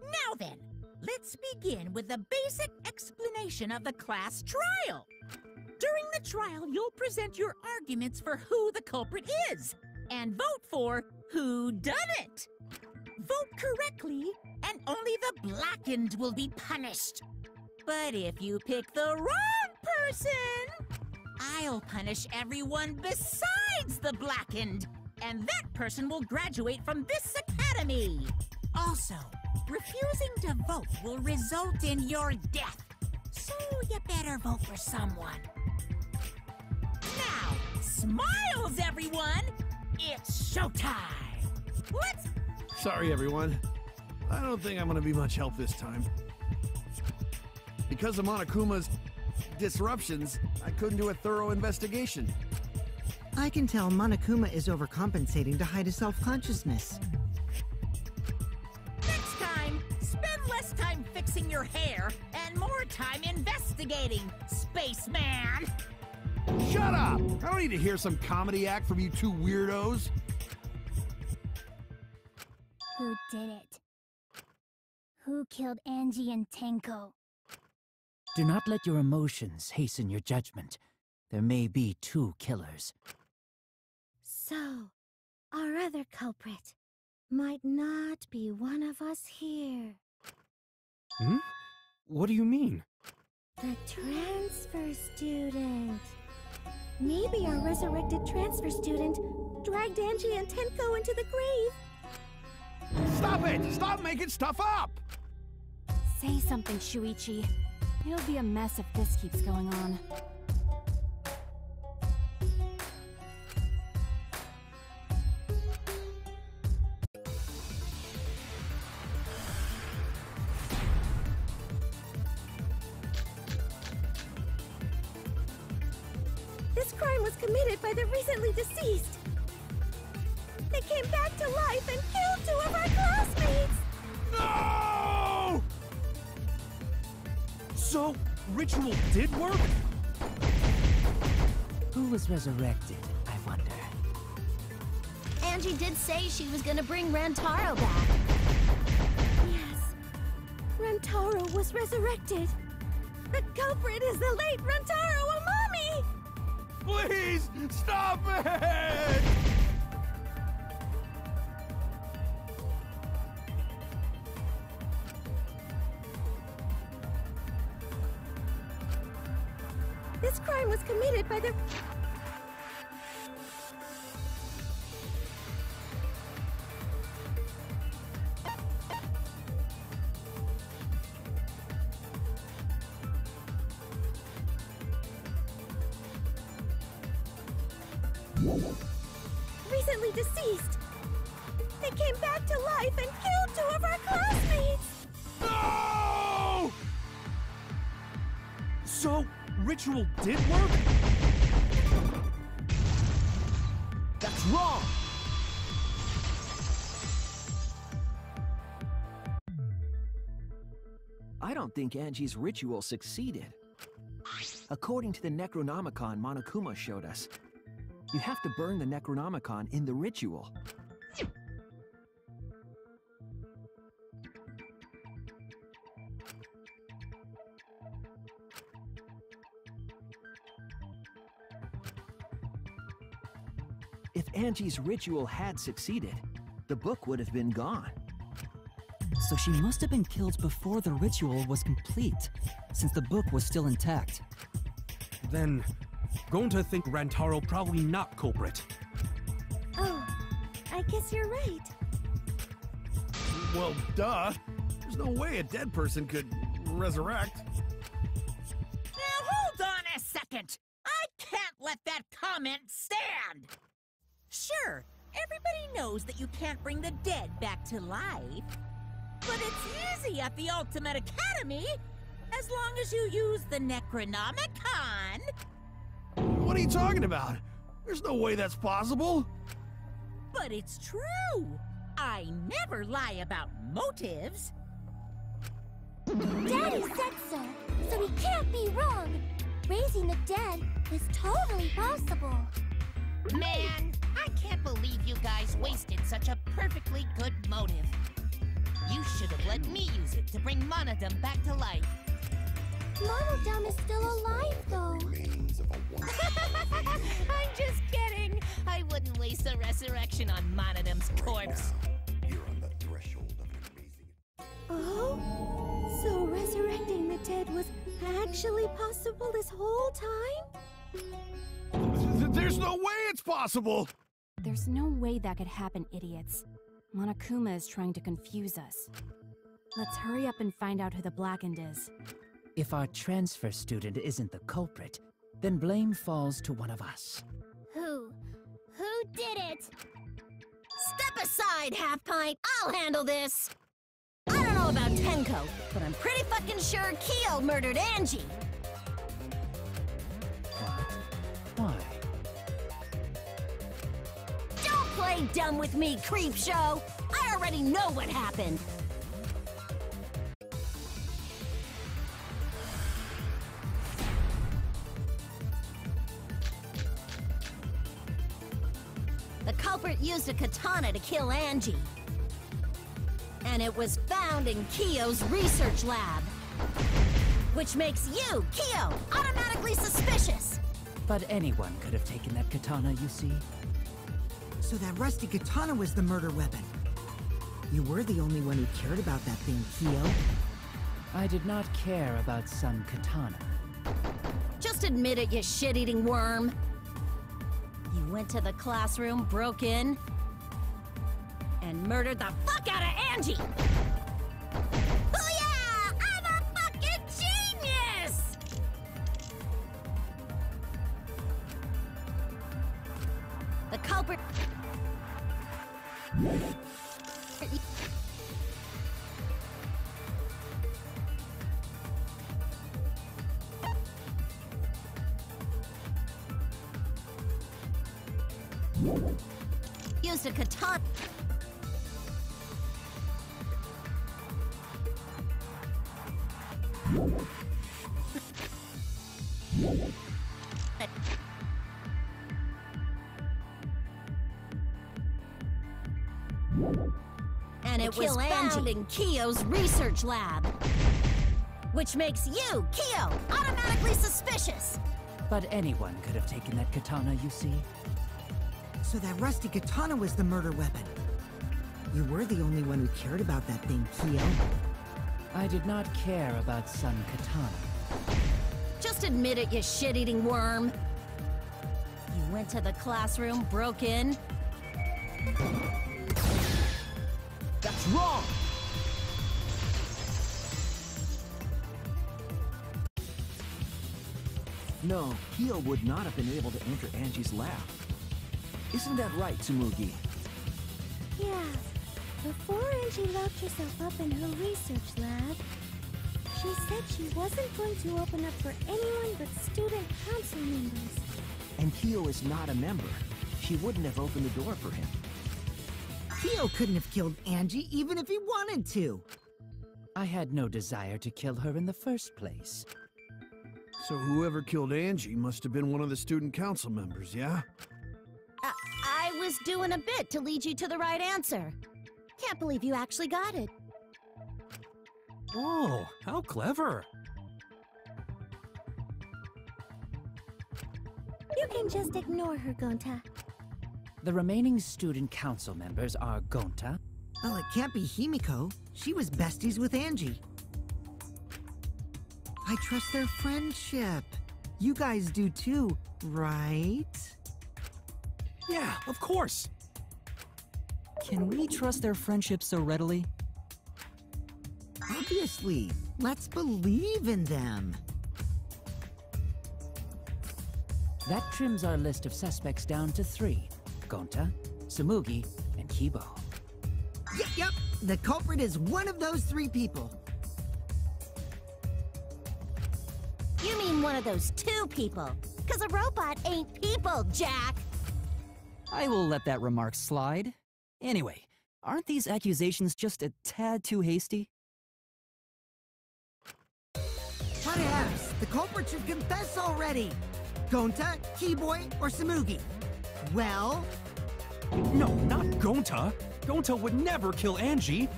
Now then, let's begin with the basic explanation of the class trial. During the trial, you'll present your arguments for who the culprit is, and vote for who done it. Vote correctly, and only the blackened will be punished. But if you pick the wrong person, I'll punish everyone besides the blackened, and that person will graduate from this academy. Also, refusing to vote will result in your death, so you better vote for someone. Now, smiles, everyone! It's showtime! Let's... Sorry, everyone. I don't think I'm gonna be much help this time. Because of Monokuma's disruptions, I couldn't do a thorough investigation. I can tell Monokuma is overcompensating to hide his self-consciousness. Next time, spend less time fixing your hair and more time investigating, spaceman! Shut up! I don't need to hear some comedy act from you two weirdos. Who did it? Who killed Angie and Tenko? Do not let your emotions hasten your judgment. There may be two killers. So, our other culprit might not be one of us here. Hmm? What do you mean? The transfer student. Maybe our resurrected transfer student dragged Angie and Tenko into the grave. Stop it! Stop making stuff up! Say something, Shuichi. It'll be a mess if this keeps going on. This crime was committed by the recently deceased. They came back to life and killed 2 of our classmates! No! So, ritual did work? Who was resurrected, I wonder? Angie did say she was gonna bring Rantaro back. Yes. Rantaro was resurrected. The culprit is the late Rantaro Amami! Please, stop it! This crime was committed by the... recently deceased. They came back to life and killed 2 of our classmates! No! So, ritual did work? That's wrong! I don't think Angie's ritual succeeded. According to the Necronomicon Monokuma showed us, you have to burn the Necronomicon in the ritual. Angie's ritual had succeeded, the book would have been gone. So she must have been killed before the ritual was complete, since the book was still intact. Then, going to think Rantaro probably not culprit. Oh, I guess you're right. Well, duh. There's no way a dead person could resurrect. Now hold on a second. I can't let that comment stand. Sure, everybody knows that you can't bring the dead back to life. But it's easy at the Ultimate Academy, as long as you use the Necronomicon. What are you talking about? There's no way that's possible. But it's true. I never lie about motives. Daddy said so he can't be wrong. Raising the dead is totally possible. Man, I can't believe you guys wasted such a perfectly good motive. You should have let me use it to bring Monodum back to life. Monodum is still alive, though. I'm just kidding. I wouldn't waste a resurrection on Monodum's corpse. You're on the threshold of an amazing... Oh? So resurrecting the dead was actually possible this whole time? There's no way it's possible. There's no way that could happen, idiots. Monokuma is trying to confuse us. Let's hurry up and find out who the Blackened is. If our transfer student isn't the culprit, then blame falls to one of us. Who? Who did it? Step aside, Half-Pint. I'll handle this. I don't know about Tenko, but I'm pretty fucking sure Kyo murdered Angie. What? Why? Don't play dumb with me, Creepshow! I already know what happened! The culprit used a katana to kill Angie. And it was found in Kyo's research lab. Which makes you, Kyo, automatically suspicious! But anyone could have taken that katana, you see. So that rusty katana was the murder weapon. You were the only one who cared about that thing, Kyo. I did not care about some katana. Just admit it, you shit-eating worm. You went to the classroom, broke in, and murdered the fuck out of Angie! Oh yeah! I'm a fucking genius! The culprit... used a katana... and it was found in Kyo's research lab. Which makes you, Kyo, automatically suspicious. But anyone could have taken that katana, you see. So that rusty katana was the murder weapon. You were the only one who cared about that thing, Kyo. I did not care about some katana. Just admit it, you shit-eating worm. You went to the classroom, broke in... That's wrong! No, Kyo would not have been able to enter Angie's lab. Isn't that right, Tsumugi? Yeah. Before Angie locked herself up in her research lab, she said she wasn't going to open up for anyone but student council members. And Kyo is not a member. She wouldn't have opened the door for him. Kyo couldn't have killed Angie even if he wanted to. I had no desire to kill her in the first place. So whoever killed Angie must have been one of the student council members, yeah? I was doing a bit to lead you to the right answer. Can't believe you actually got it. Oh, how clever! You can just ignore her, Gonta. The remaining student council members are Gonta. Well, it can't be Himiko. She was besties with Angie. I trust their friendship. You guys do too, right? Yeah, of course. Can we trust their friendship so readily? Obviously. Let's believe in them. That trims our list of suspects down to 3. Gonta, Tsumugi, and Kibo. Yep. The culprit is one of those 3 people. You mean one of those 2 people? 'Cause a robot ain't people, Jack! I will let that remark slide. Anyway, aren't these accusations just a tad too hasty? What else? The culprit should confess already. Gonta, Keyboy, or Tsumugi? Well... No, not Gonta. Gonta would never kill Angie.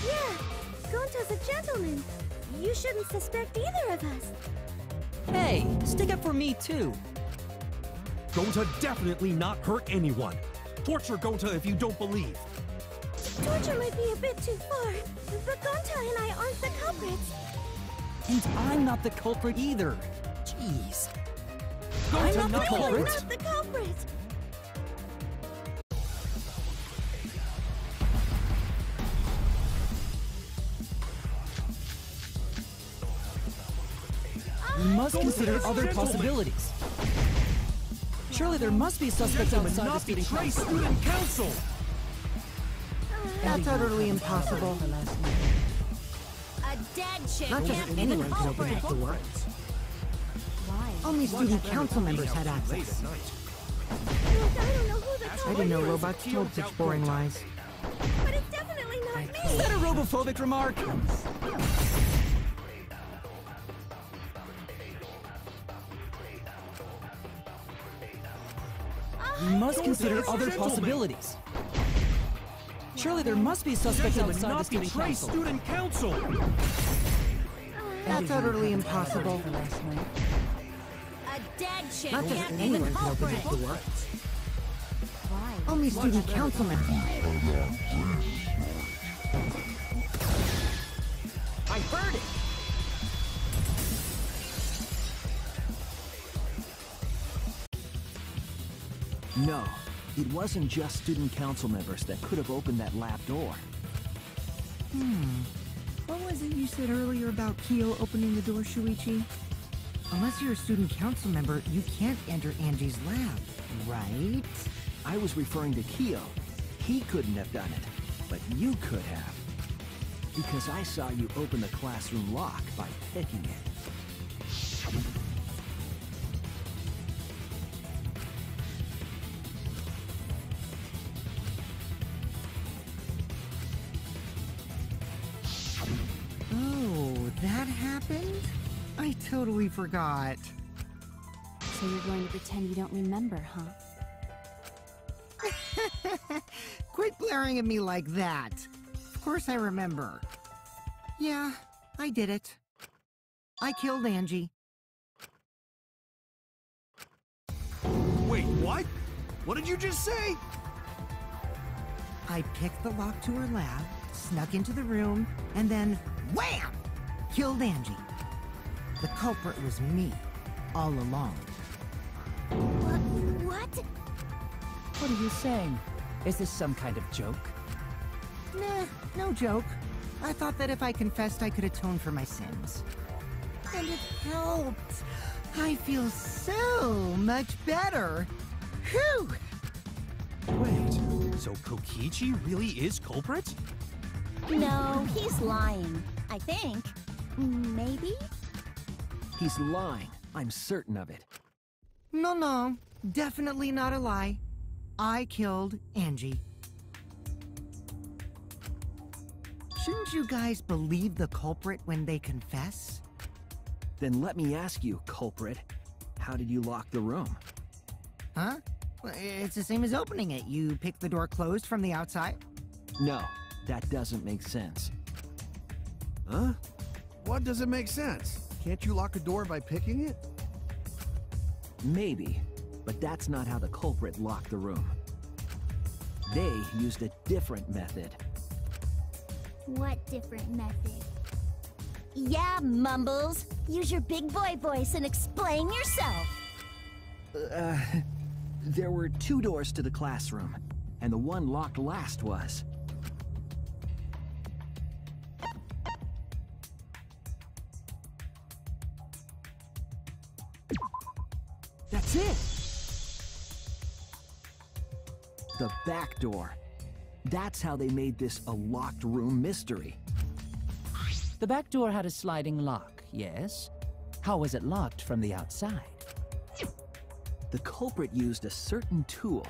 Yeah, Gonta's a gentleman. You shouldn't suspect either of us. Hey, stick up for me too. Gonta definitely not hurt anyone. Torture Gonta if you don't believe. Torture might be a bit too far, but Gonta and I aren't the culprits. And I'm not the culprit either. Jeez. Gonta I'm not the culprit. You're not the culprit. We must consider other possibilities. Surely there must be suspects outside the student council. Student council. That's utterly impossible. A dead chick Not just can't be the anyone can open culprit! that door. Why? Only student council members had access. Look, I don't know who the I culprit didn't know is, robots told such boring lies. but it's definitely not Is me. that a robophobic remark? We must consider other possibilities. Surely there must be suspects outside the student council. Student council. That's utterly impossible. A dead chick Not just can't be the anyone can open culprit! that door. Why? Only student council members. I heard it! No, it wasn't just student council members that could have opened that lab door. What was it you said earlier about Kyo opening the door, Shuichi? Unless you're a student council member, you can't enter Angie's lab, right? I was referring to Kyo. He couldn't have done it, but you could have. Because I saw you open the classroom lock by picking it. Oh, that happened? I totally forgot. So you're going to pretend you don't remember, huh? Quit glaring at me like that. Of course I remember. Yeah, I did it. I killed Angie. Wait, what? What did you just say? I picked the lock to her lab, snuck into the room, and then wham! Killed Angie. The culprit was me, all along. What? What are you saying? Is this some kind of joke? Nah, no joke. I thought that if I confessed, I could atone for my sins. And it helped. I feel so much better. Whew! Wait, so Kokichi really is culprit? No, he's lying. I think. Maybe? He's lying. I'm certain of it. No, definitely not a lie. I killed Angie. Shouldn't you guys believe the culprit when they confess? Then let me ask you, culprit. How did you lock the room? Huh? Well, it's the same as opening it. You pick the door closed from the outside. No, that doesn't make sense. Huh? What doesn't make sense? Can't you lock a door by picking it? Maybe, But that's not how the culprit locked the room. They used a different method. What different method? Yeah, Mumbles. Use your big boy voice and explain yourself. There were 2 doors to the classroom, and the one locked last was. That's it! The back door. That's how they made this a locked room mystery. The back door had a sliding lock, yes? How was it locked from the outside? The culprit used a certain tool.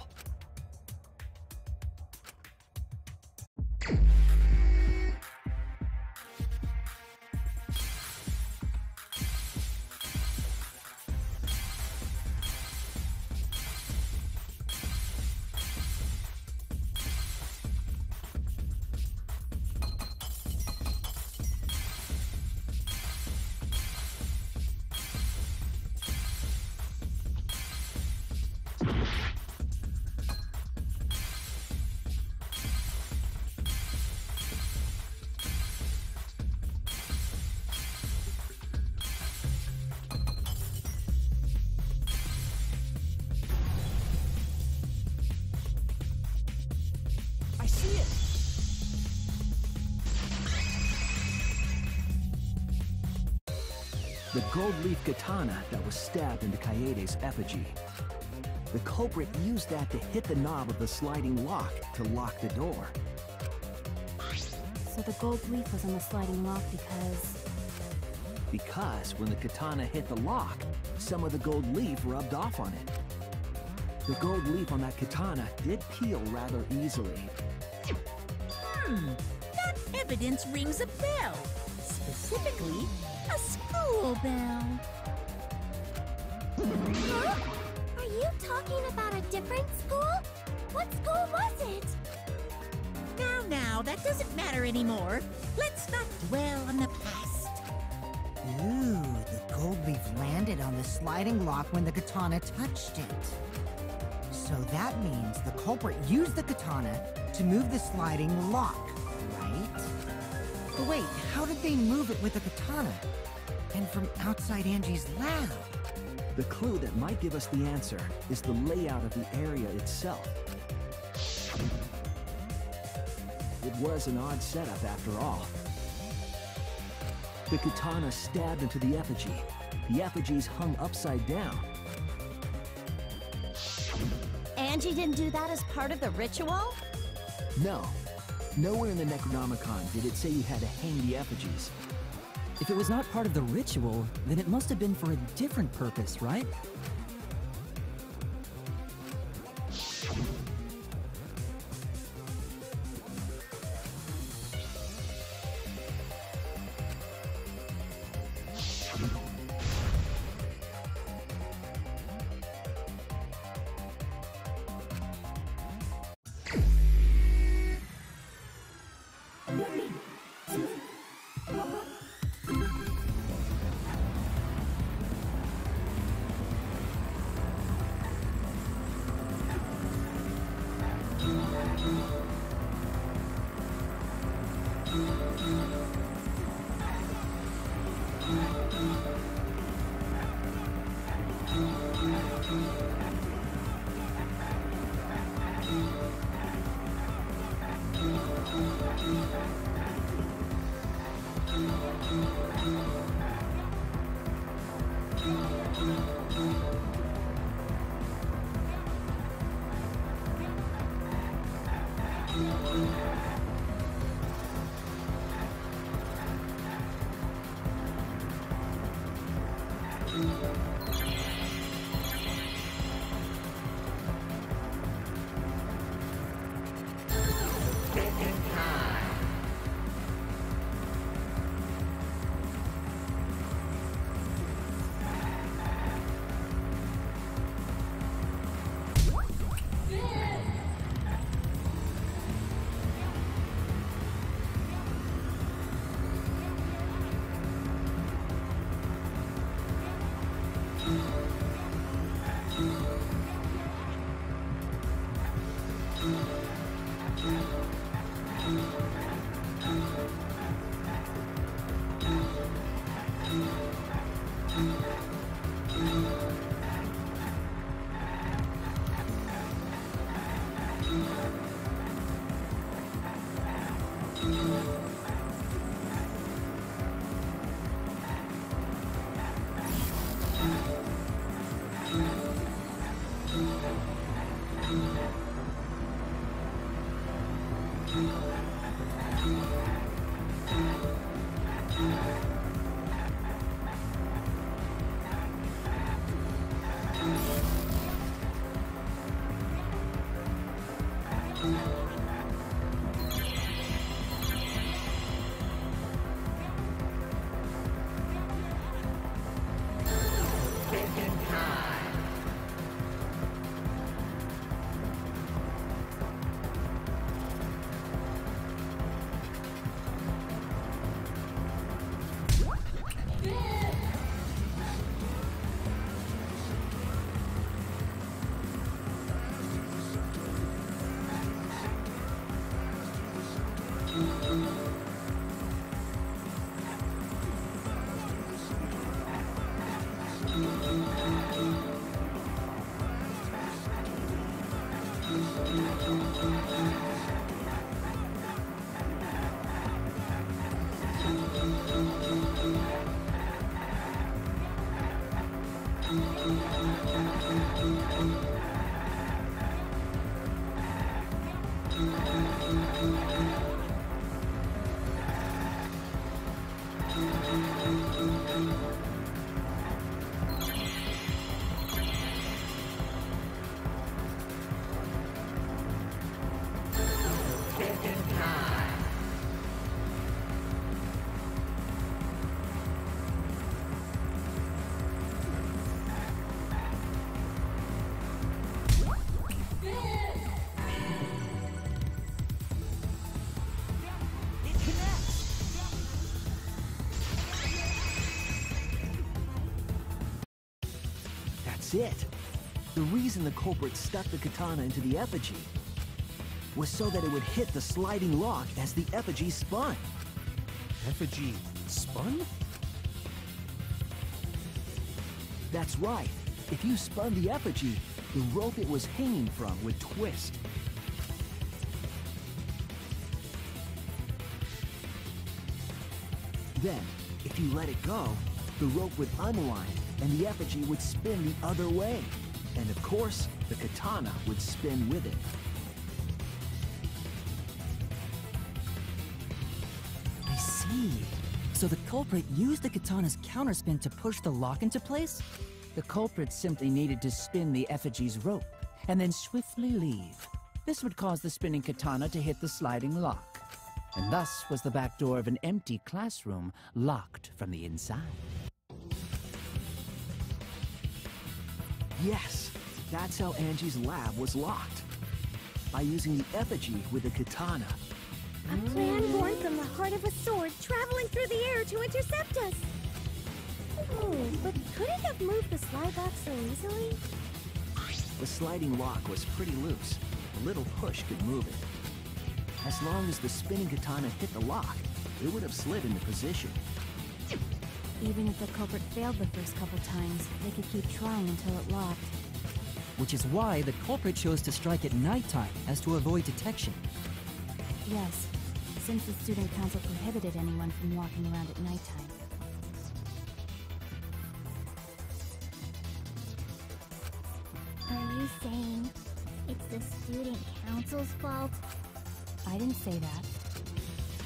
The gold leaf katana that was stabbed into Kaede's effigy. The culprit used that to hit the knob of the sliding lock to lock the door. So the gold leaf was on the sliding lock because... Because when the katana hit the lock, some of the gold leaf rubbed off on it. The gold leaf on that katana did peel rather easily. That evidence rings a bell. Specifically, a school bell. Huh? Are you talking about a different school? What school was it? Now, that doesn't matter anymore. Let's not dwell on the past. Ooh, the gold leaf landed on the sliding lock when the katana touched it. So that means the culprit used the katana to move the sliding lock, right? But wait, how did they move it with the katana? And from outside Angie's lab? The clue that might give us the answer is the layout of the area itself. It was an odd setup after all. The katana stabbed into the effigy. The effigies hung upside down. Angie didn't do that as part of the ritual? No. Nowhere in the Necronomicon did it say you had to hang the effigies. If it was not part of the ritual, then it must have been for a different purpose, right? That's it. The reason the culprit stuck the katana into the effigy was so that it would hit the sliding lock as the effigy spun. Effigy spun? That's right. If you spun the effigy, the rope it was hanging from would twist. Then, if you let it go, the rope would unwind and the effigy would spin the other way. And of course, the katana would spin with it. I see. So the culprit used the katana's counterspin to push the lock into place? The culprit simply needed to spin the effigy's rope, and then swiftly leave. This would cause the spinning katana to hit the sliding lock, and thus was the back door of an empty classroom locked from the inside. Yes, that's how Angie's lab was locked. By using the effigy with the katana. A plan born from the heart of a sword traveling through the air to intercept us. Oh, but could it have moved the slide lock so easily? The sliding lock was pretty loose. A little push could move it. As long as the spinning katana hit the lock, it would have slid into position. Even if the culprit failed the first couple times, they could keep trying until it locked. Which is why the culprit chose to strike at nighttime, as to avoid detection. Yes, since the student council prohibited anyone from walking around at nighttime. Are you saying it's the student council's fault? I didn't say that.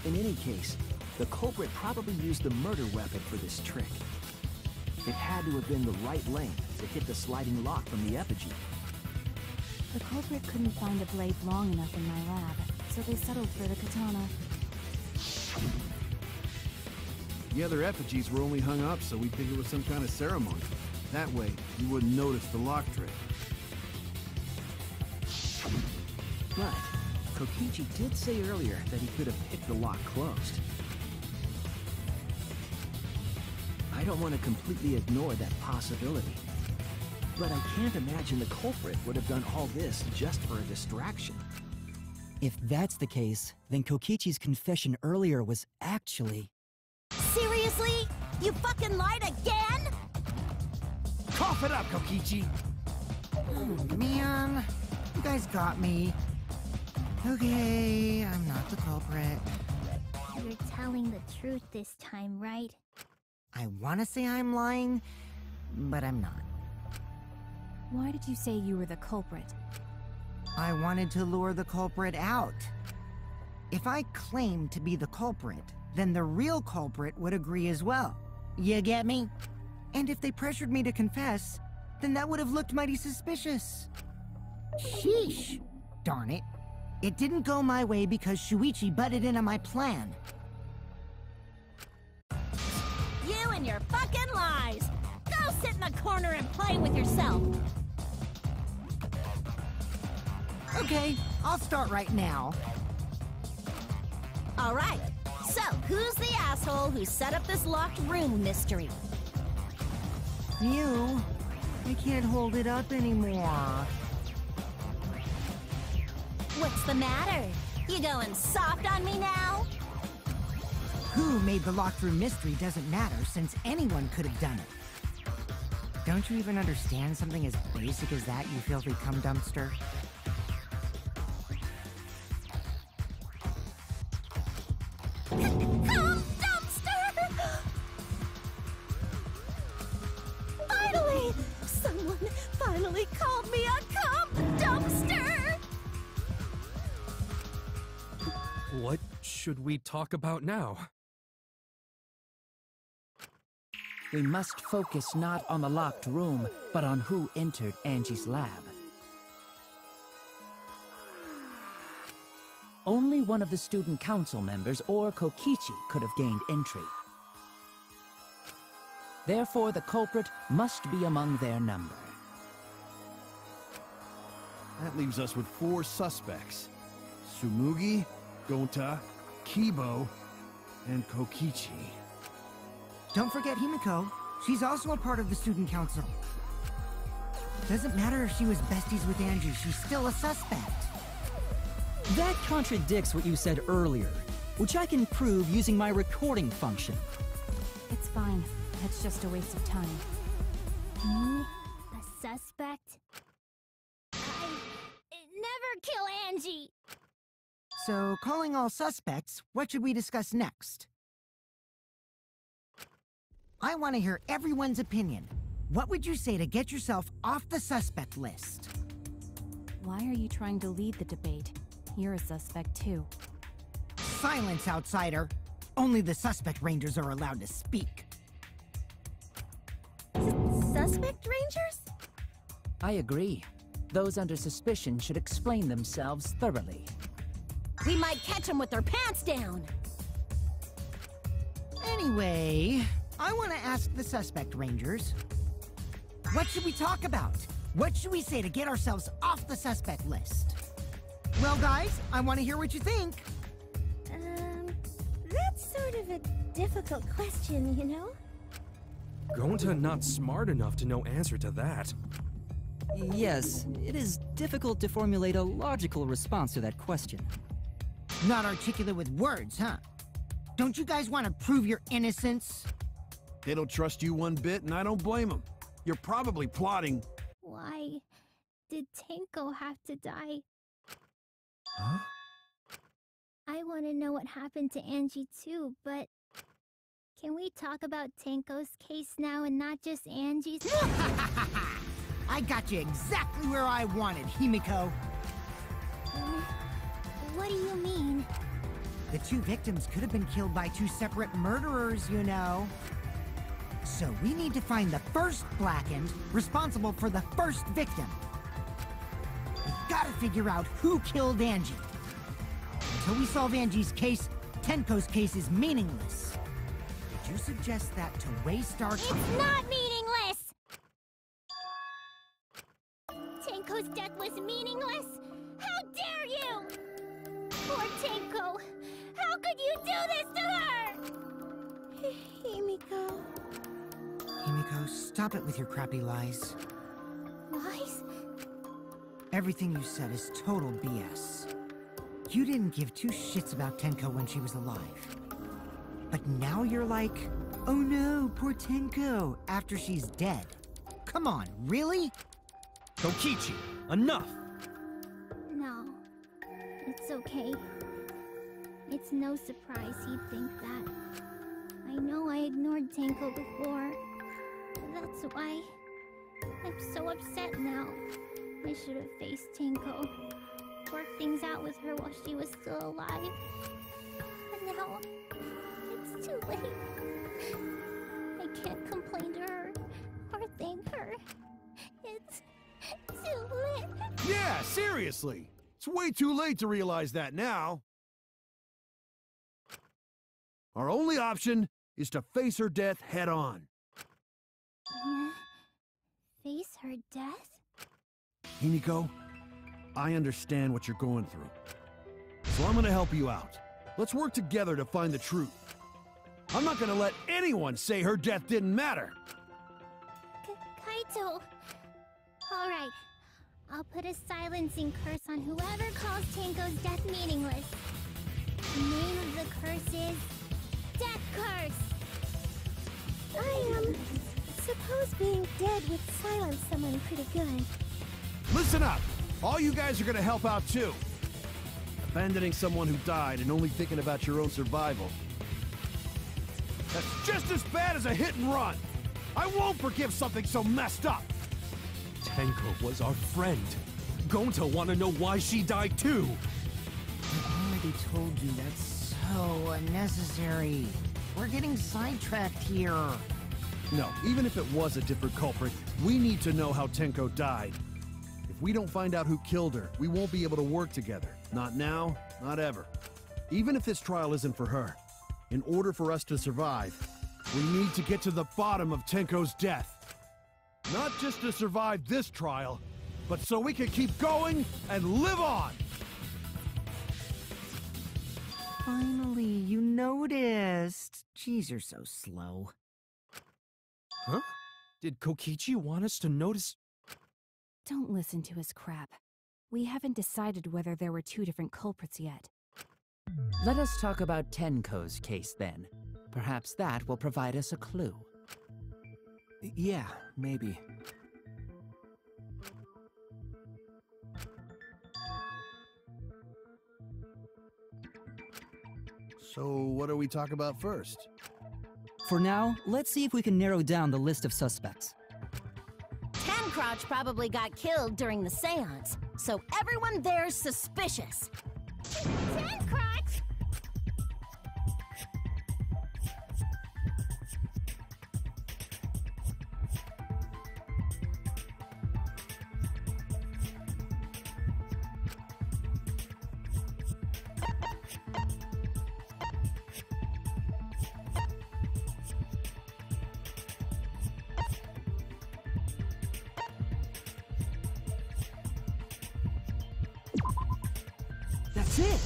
In any case, the culprit probably used the murder weapon for this trick. It had to have been the right length to hit the sliding lock from the effigy. The culprit couldn't find a blade long enough in my lab, so they settled for the katana. The other effigies were only hung up so we'd think it was some kind of ceremony. That way, you wouldn't notice the lock trick. But Kokichi did say earlier that he could have picked the lock closed. I don't want to completely ignore that possibility. But I can't imagine the culprit would have done all this just for a distraction. If that's the case, then Kokichi's confession earlier was actually... Seriously? You fucking lied again? Cough it up, Kokichi! Oh, man. You guys got me. Okay, I'm not the culprit. You're telling the truth this time, right? I want to say I'm lying, but I'm not. Why did you say you were the culprit? I wanted to lure the culprit out. If I claimed to be the culprit, then the real culprit would agree as well. You get me? And if they pressured me to confess, then that would have looked mighty suspicious. Sheesh. Darn it. It didn't go my way because Shuichi butted in on my plan. You and your fucking lies! Go sit in the corner and play with yourself! Okay, I'll start right now. Alright, so who's the asshole who set up this locked room mystery? You. I can't hold it up anymore. What's the matter? You going soft on me now? Who made the locked room mystery doesn't matter, since anyone could have done it. Don't you even understand something as basic as that, you filthy cum dumpster? finally called me a cum dumpster! What should we talk about now? We must focus not on the locked room, but on who entered Angie's lab. Only one of the student council members or Kokichi could have gained entry. Therefore, the culprit must be among their number. That leaves us with 4 suspects. Tsumugi, Gonta, Kibo, and Kokichi. Don't forget Himiko. She's also a part of the student council. Doesn't matter if she was besties with Angie, she's still a suspect. That contradicts what you said earlier, which I can prove using my recording function. It's fine. It's just a waste of time. Me? A suspect? I never kill Angie! So, calling all suspects, what should we discuss next? I want to hear everyone's opinion. What would you say to get yourself off the suspect list? Why are you trying to lead the debate? You're a suspect too. Silence, outsider! Only the suspect rangers are allowed to speak. Suspect rangers? I agree. Those under suspicion should explain themselves thoroughly. We might catch them with their pants down! Anyway, I want to ask the suspect rangers. What should we talk about? What should we say to get ourselves off the suspect list? Well, guys, I want to hear what you think. That's sort of a difficult question, you know? Gonta not smart enough to know answer to that. Yes, it is difficult to formulate a logical response to that question. Not articulate with words, huh? Don't you guys want to prove your innocence? They don't trust you one bit, and I don't blame them. You're probably plotting... Why did Tenko have to die? Huh? I want to know what happened to Angie too, but... Can we talk about Tenko's case now and not just Angie's? I got you exactly where I wanted, Himiko. What do you mean? The 2 victims could have been killed by 2 separate murderers, you know. So we need to find the first Blackened responsible for the first victim. We've got to figure out who killed Angie. Until we solve Angie's case, Tenko's case is meaningless. Did you suggest that to waste our time? It's not meaningless! Tenko's death was meaningless? How dare you! Poor Tenko! How could you do this to her? Himiko... Himiko, stop it with your crappy lies. Lies? Everything you said is total BS. You didn't give 2 shits about Tenko when she was alive. But now you're like, oh no, poor Tenko, after she's dead. Come on, really? Kokichi, enough! No. It's okay. It's no surprise he'd think that. I know I ignored Tenko before. That's why I'm so upset now. I should have faced Tenko. Worked things out with her while she was still alive. But now, it's too late. I can't complain to her or thank her. It's too late. Yeah, seriously! It's way too late to realize that now. Our only option is to face her death head-on. Face her death? Himiko, I understand what you're going through. So I'm gonna help you out. Let's work together to find the truth. I'm not gonna let anyone say her death didn't matter. Kaito. Alright. I'll put a silencing curse on whoever calls Tenko's death meaningless. The name of the curse is... Death Curse! I, suppose being dead would silence someone pretty good. Listen up! All you guys are gonna help out too. Abandoning someone who died and only thinking about your own survival. That's just as bad as a hit and run! I won't forgive something so messed up! Tenko was our friend. Gonta wanna know why she died too! I already told you that's so unnecessary. We're getting sidetracked here. No, even if it was a different culprit, we need to know how Tenko died. If we don't find out who killed her, we won't be able to work together. Not now, not ever. Even if this trial isn't for her, in order for us to survive, we need to get to the bottom of Tenko's death. Not just to survive this trial, but so we can keep going and live on! Finally, you noticed. Jeez, you're so slow. Huh? Did Kokichi want us to notice? Don't listen to his crap. We haven't decided whether there were two different culprits yet. Let us talk about Tenko's case then. Perhaps that will provide us a clue. Yeah, maybe. So, what do we talk about first? For now, let's see if we can narrow down the list of suspects. Tancrotch probably got killed during the seance, so everyone there's suspicious. Tancrotch! That's it!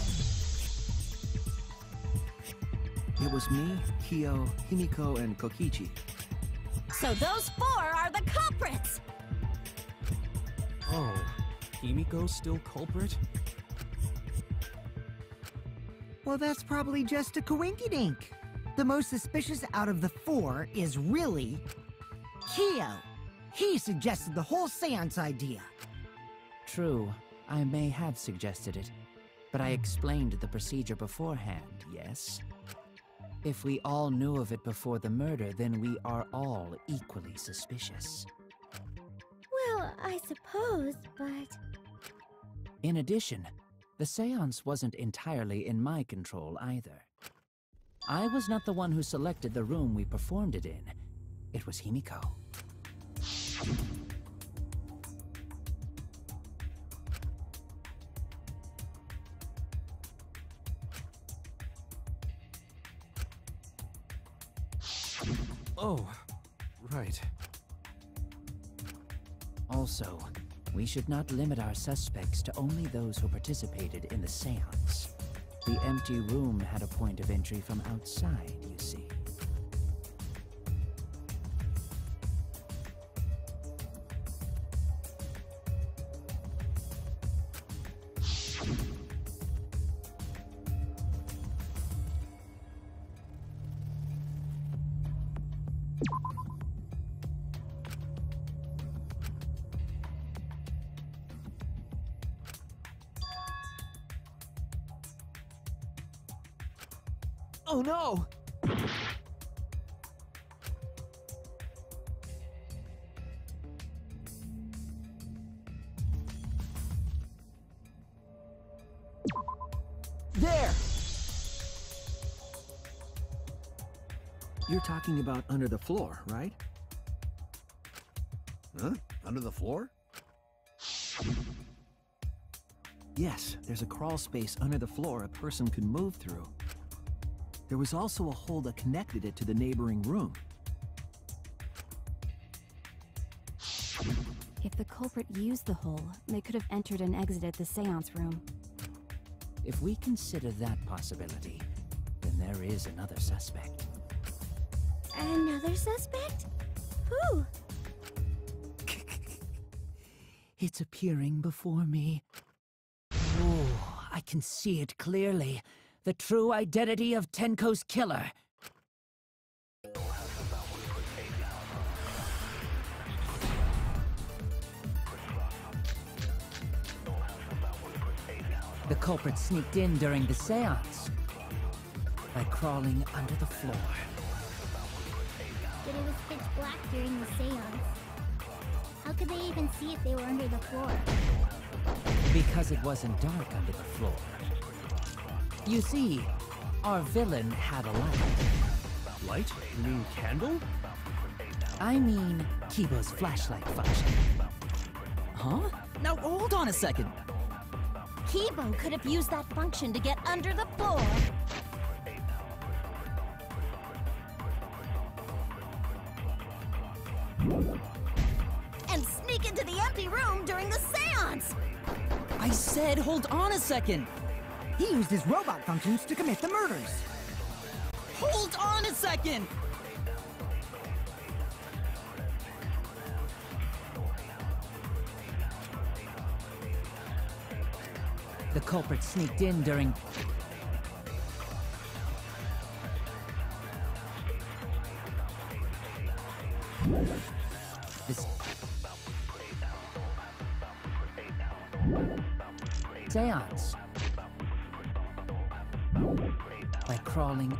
It was me, Kyo, Himiko, and Kokichi. So those four are the culprits! Oh, Himiko's still culprit? Well, that's probably just a coinkydink. The most suspicious out of the four is really Kyo. He suggested the whole seance idea. True, I may have suggested it, but I explained the procedure beforehand, yes? If we all knew of it before the murder, then we are all equally suspicious. Well, I suppose, but... In addition, the seance wasn't entirely in my control either. I was not the one who selected the room we performed it in. It was Himiko. Oh, right. Also, we should not limit our suspects to only those who participated in the seance. The empty room had a point of entry from outside, you see. Oh no! There! You're talking about under the floor, right? Huh? Under the floor? Yes, there's a crawl space under the floor a person could move through. There was also a hole that connected it to the neighboring room. If the culprit used the hole, they could have entered and exited the seance room. If we consider that possibility, then there is another suspect. Another suspect? Who? It's appearing before me. Oh, I can see it clearly. The true identity of Tenko's killer. The culprit sneaked in during the seance by crawling under the floor. But it was pitch black during the seance. How could they even see if they were under the floor? Because it wasn't dark under the floor. You see, our villain had a light. Light? You mean candle? I mean, Kibo's flashlight function. Huh? Now hold on a second. Kibo could have used that function to get under the floor. And sneak into the empty room during the seance! I said hold on a second! He used his robot functions to commit the murders. Hold on a second! The culprit sneaked in during... this... seance. By crawling...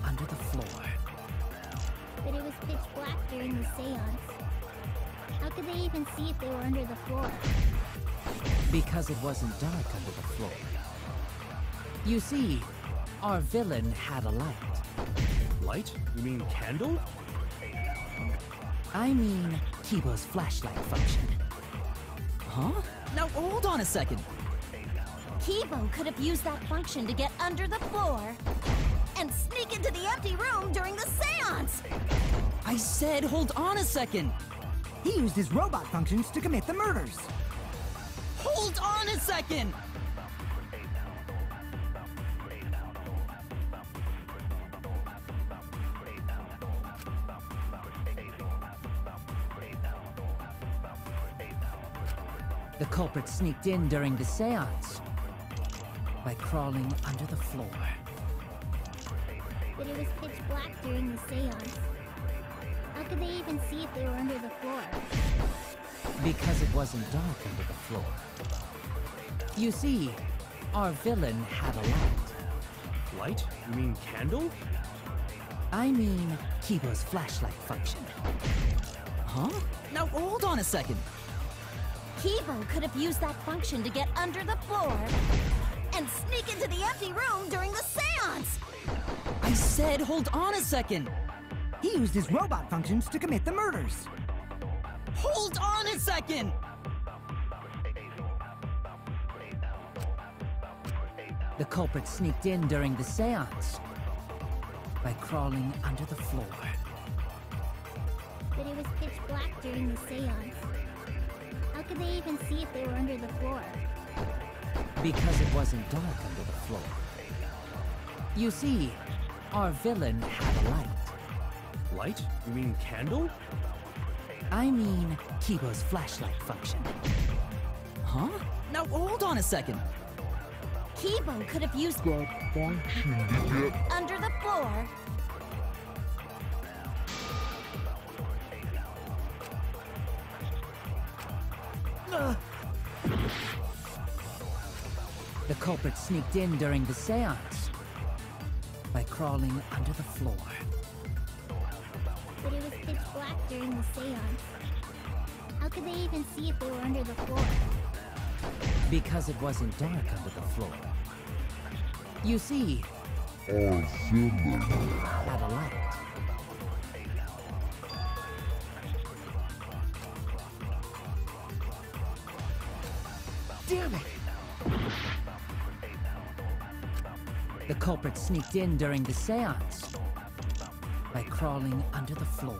under the floor. But it was pitch black during the seance. How could they even see if they were under the floor? Because it wasn't dark under the floor. You see, our villain had a light. Light? You mean candle? I mean, Kibo's flashlight function. Huh? Now hold on a second. Kibo could have used that function to get under the floor and sneak into the empty room during the seance! I said hold on a second! He used his robot functions to commit the murders. Hold on a second! The culprit sneaked in during the seance by crawling under the floor. But it was pitch black during the seance. How could they even see if they were under the floor? Because it wasn't dark under the floor. You see, our villain had a light. Light? You mean candle? I mean, Kibo's flashlight function. Huh? Now hold on a second. Kibo could have used that function to get under the floor and sneak into the empty room during the seance! I said hold on a second! He used his robot functions to commit the murders. Hold on a second! The culprit sneaked in during the seance by crawling under the floor. But it was pitch black during the seance. How could they even see if they were under the floor? Because it wasn't dark under the floor. You see, our villain had a light. Light? You mean candle? I mean, Kibo's flashlight function. Huh? Now hold on a second. Kibo could have used that function to get under the floor. The culprit sneaked in during the seance by crawling under the floor. But it was pitch black during the seance. How could they even see if they were under the floor? Because it wasn't dark under the floor. You see, our villain had a light. Damn it! The culprit sneaked in during the seance by crawling under the floor.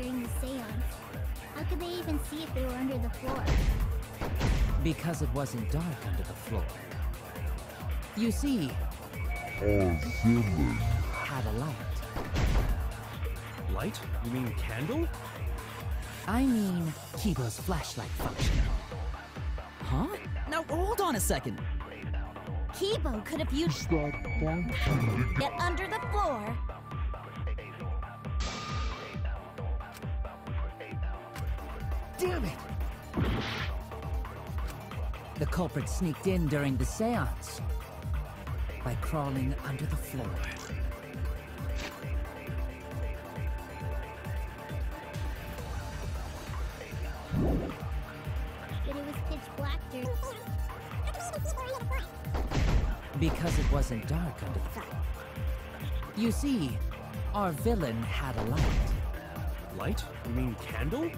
during the seance. How could they even see if they were under the floor? Because it wasn't dark under the floor. You see, had a light. Light? You mean candle? I mean, Kibo's flashlight function. Huh? Now hold on a second. Kibo could have used that function to get under the floor. Damn it! The culprit sneaked in during the seance by crawling under the floor. But it was pitch black during... Because it wasn't dark under the floor. You see, our villain had a light. Light? You mean candle?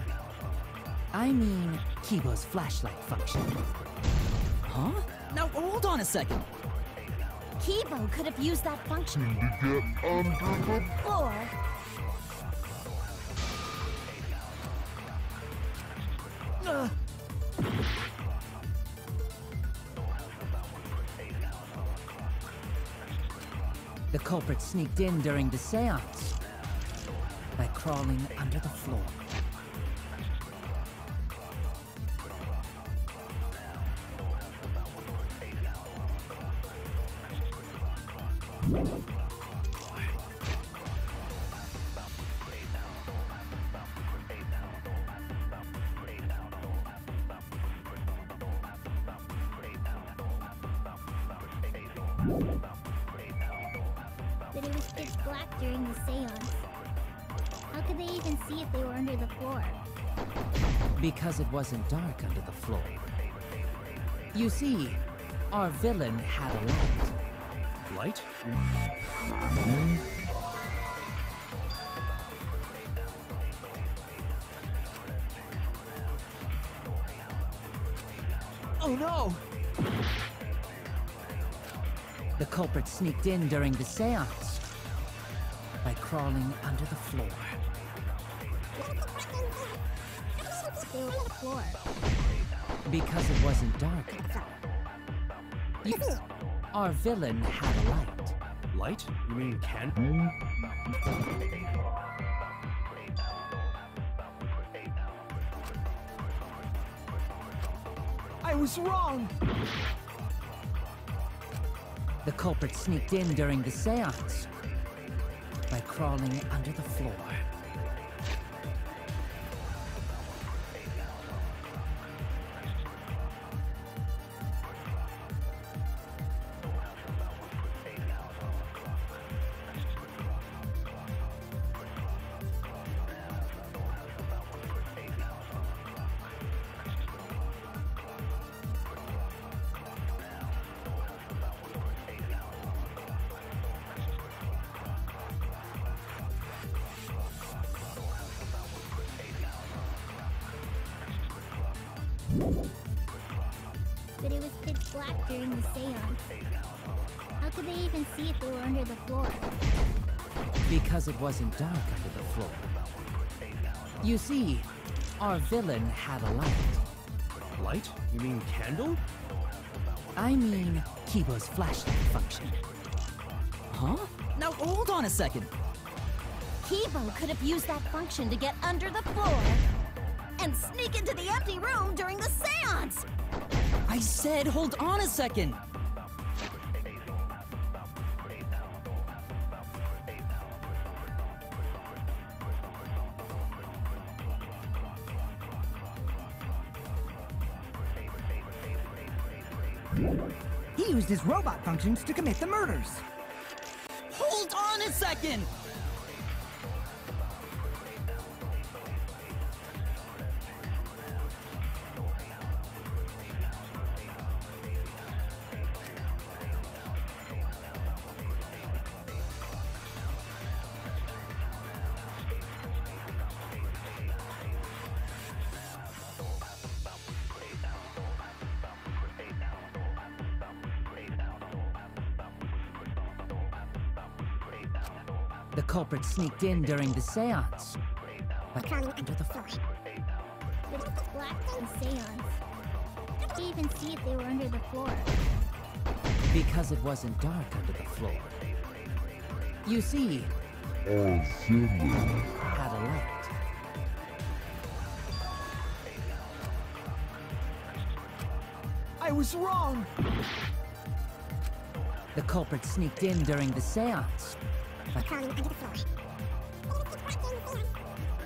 I mean, Kibo's flashlight function. Huh? Now hold on a second. Kibo could have used that function To get under the floor. The culprit sneaked in during the seance by crawling under the floor. But it was pitch black during the seance. How could they even see if they were under the floor? Because it wasn't dark under the floor. You see, our villain had a light. Light? Oh no! The culprit sneaked in during the seance by crawling under the floor. They were on the floor. Because it wasn't dark. Our villain had a light. Light? You mean candle? I was wrong! The culprit sneaked in during the seance by crawling under the floor. But it was pitch black during the seance. How could they even see if they were under the floor? Because it wasn't dark under the floor. You see, our villain had a light. Light? You mean candle? I mean, Kibo's flashlight function. Huh? Now hold on a second. Kibo could have used that function to get under the floor and sneak into the empty room during the seance. I said hold on a second. He used his robot functions to commit the murders. Hold on a second! The culprit sneaked in during the seance crawling under the floor. But it's black and seance. How did you even see if they were under the floor? Because it wasn't dark under the floor. You see, had a light. I was wrong! The culprit sneaked in during the seance. But Crawling under the floor.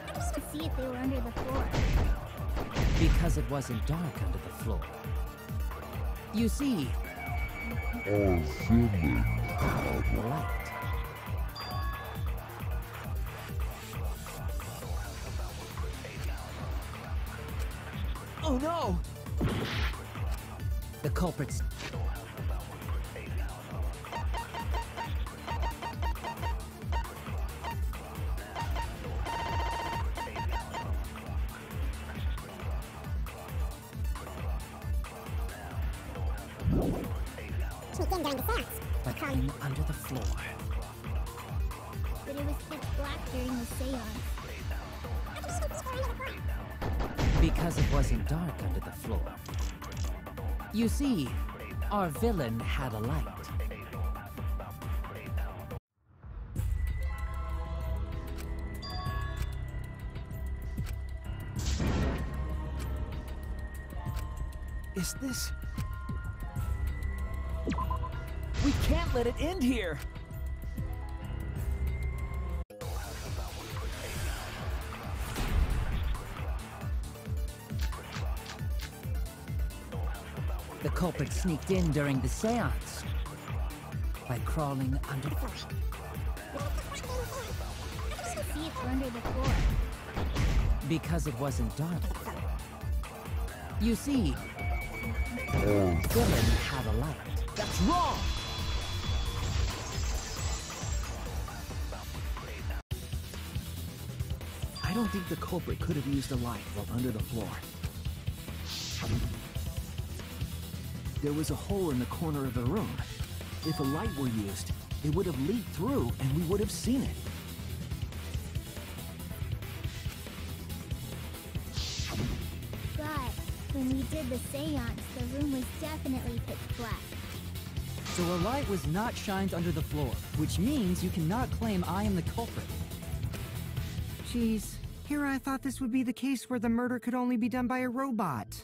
How did you see if they were under the floor? because it wasn't dark under the floor. You see, Our ceiling the light. Oh no! The culprits. But came under the floor. But it was pitch black during the seance. Because it wasn't dark under the floor. You see, our villain had a light. Is this... We can't let it end here! The culprit sneaked in during the seance by crawling under the floor. See if we're under the floor. Because it wasn't dark. You see, villain had a light. That's wrong! I don't think the culprit could have used a light while under the floor. There was a hole in the corner of the room. If a light were used, it would have leaked through and we would have seen it. But when we did the seance, the room was definitely pitch black. So a light was not shined under the floor, which means you cannot claim I am the culprit. Jeez, here I thought this would be the case where the murder could only be done by a robot.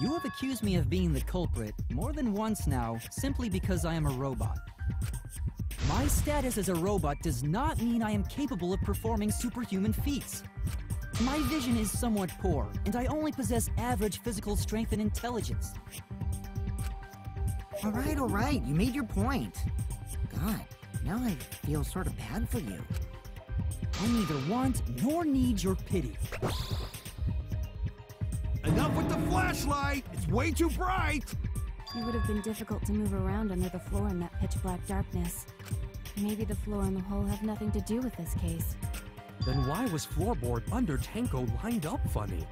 You have accused me of being the culprit more than once now, simply because I am a robot. My status as a robot does not mean I am capable of performing superhuman feats. My vision is somewhat poor, and I only possess average physical strength and intelligence. All right, you made your point. God, now I feel sort of bad for you. I neither want nor need your pity. Enough with the flashlight! It's way too bright! It would have been difficult to move around under the floor in that pitch-black darkness. Maybe the floor and the hole have nothing to do with this case. Then why was floorboard under Tenko lined up funny?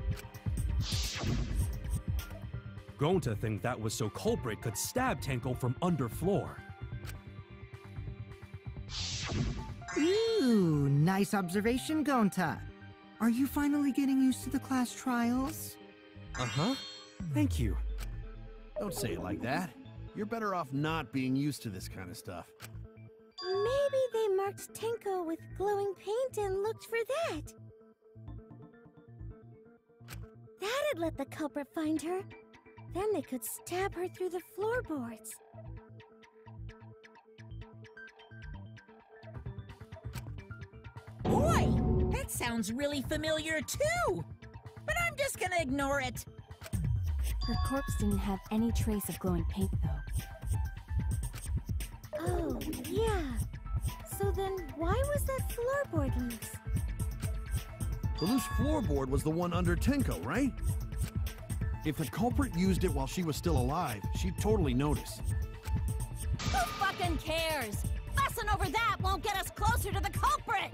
Going to think that was so culprit could stab Tenko from under floor. Ooh, nice observation, Gonta. Are you finally getting used to the class trials? Uh-huh. Thank you. Don't say it like that. You're better off not being used to this kind of stuff. Maybe they marked Tenko with glowing paint and looked for that. That'd let the culprit find her. Then they could stab her through the floorboards. Boy, that sounds really familiar too. But I'm just gonna ignore it. Her corpse didn't have any trace of glowing paint, though. Oh, yeah. So then why was that floorboard loose? The loose floorboard was the one under Tenko, right? If the culprit used it while she was still alive, she'd totally notice. Who fucking cares? Fussing over that won't get us closer to the culprit!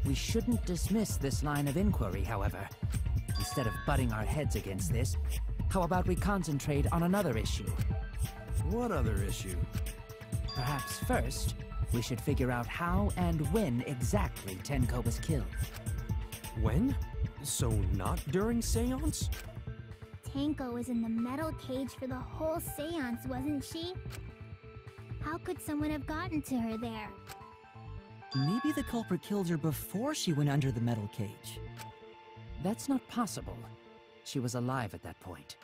We shouldn't dismiss this line of inquiry, however. Instead of butting our heads against this, how about we concentrate on another issue? What other issue? Perhaps first, we should figure out how and when exactly Tenko was killed. When? So not during seance? Tenko was in the metal cage for the whole seance, wasn't she? How could someone have gotten to her there? Maybe the culprit killed her before she went under the metal cage. That's not possible. She was alive at that point.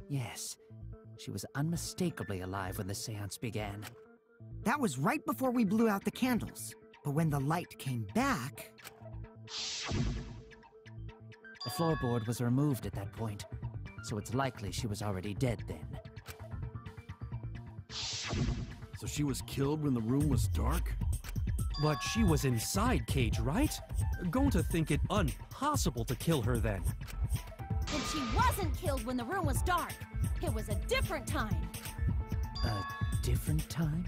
Yes, she was unmistakably alive when the seance began. That was right before we blew out the candles. But when the light came back... The floorboard was removed at that point, so it's likely she was already dead then. So she was killed when the room was dark? But she was inside cage, right? Going to think it impossible to kill her then. And she wasn't killed when the room was dark. It was a different time. A different time?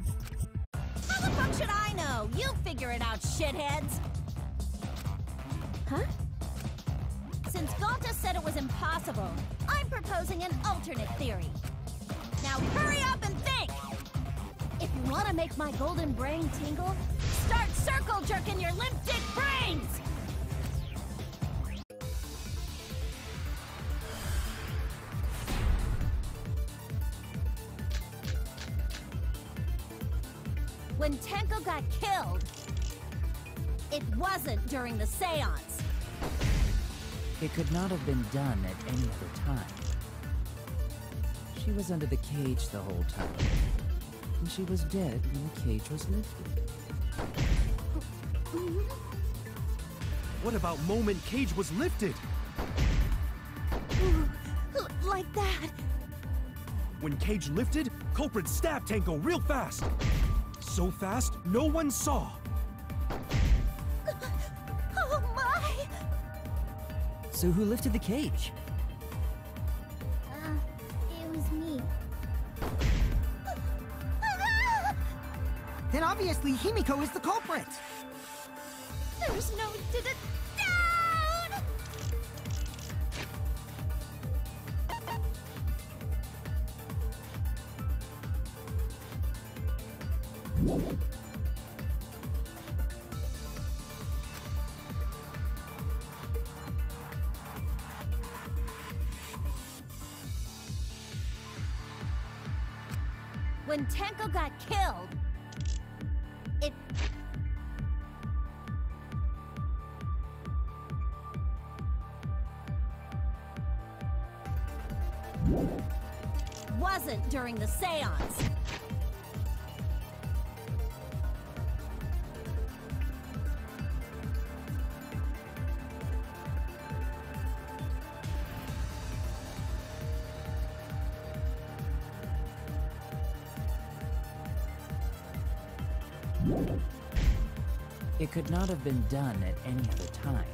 How the fuck should I know? You figure it out, shitheads! Huh? Since Gonta said it was impossible, I'm proposing an alternate theory. Now hurry up and think! If you want to make my golden brain tingle, start circle jerking your limp dick brains! When Tenko got killed, it wasn't during the seance. It could not have been done at any other time. She was under the cage the whole time. And she was dead when the cage was lifted. What about moment cage was lifted? Like that. When cage lifted, culprit stabbed Tenko real fast. So fast, no one saw. Oh my! So who lifted the cage? It was me. Then obviously Himiko is the culprit! There's no down! When Tenko got killed, it wasn't during the seance. It could not have been done at any other time.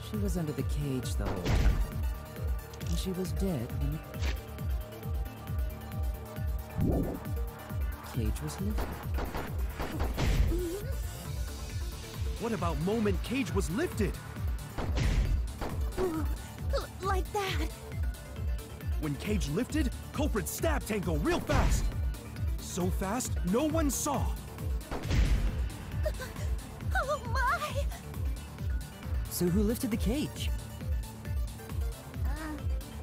She was under the cage the whole time, and she was dead when the cage was lifted. What about moment Cage was lifted? Like that. When Cage lifted, culprit stabbed Tango real fast. So fast, no one saw. Oh my! So who lifted the cage?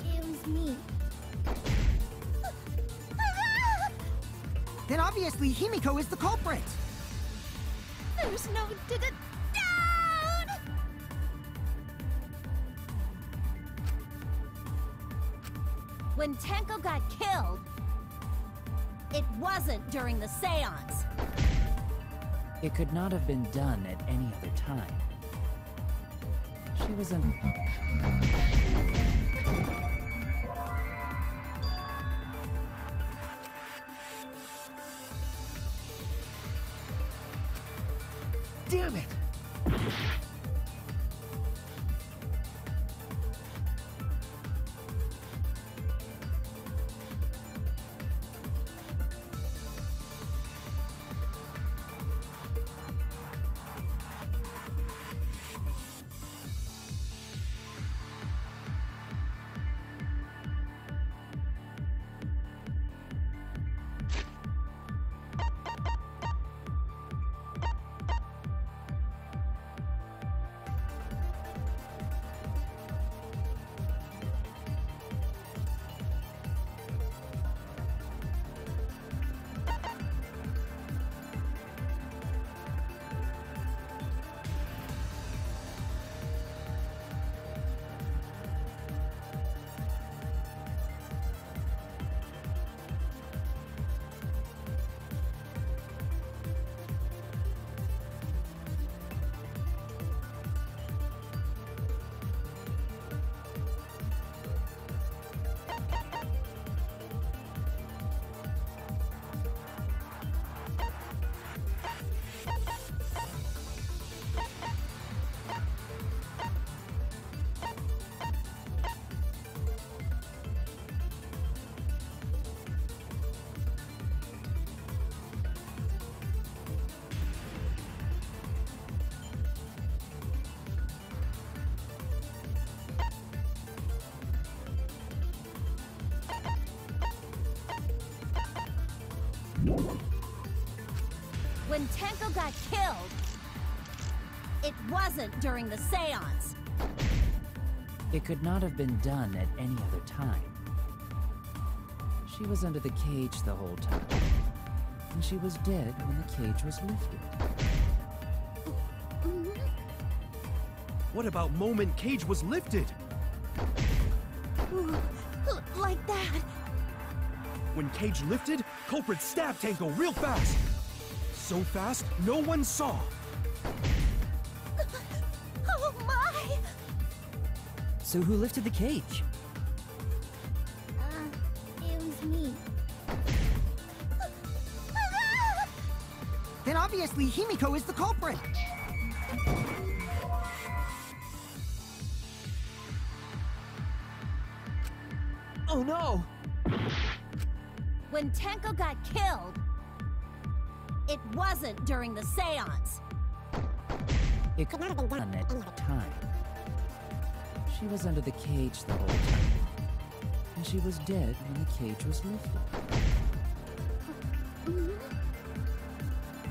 It was me. Then obviously Himiko is the culprit. There's no down! When Tenko got killed, it wasn't during the seance. It could not have been done at any other time. She was in... Damn it! When Tenko got killed, it wasn't during the seance. It could not have been done at any other time. She was under the cage the whole time, and she was dead when the cage was lifted. What about moment Cage was lifted? Like that. When Cage lifted, culprit stabbed Tango real fast. So fast, no one saw. Oh my! So who lifted the cage? It was me. Then obviously Himiko is the culprit. Oh no! When Tenko got killed, it wasn't during the seance. It could not have been done at any time. She was under the cage the whole time, and she was dead when the cage was lifted.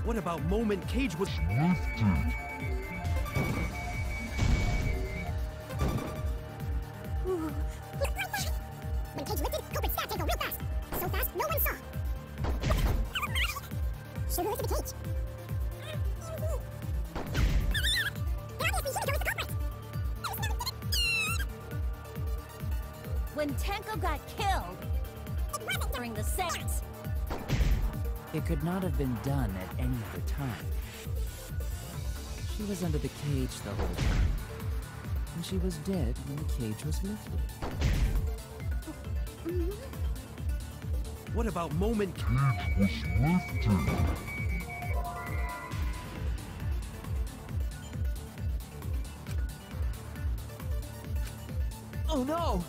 What about moment Cage was lifted? When Tenko got killed, it wasn't during the seance. It could not have been done at any other time. She was under the cage the whole time, and she was dead when the cage was lifted. What about moment Cage was lifted? Oh no!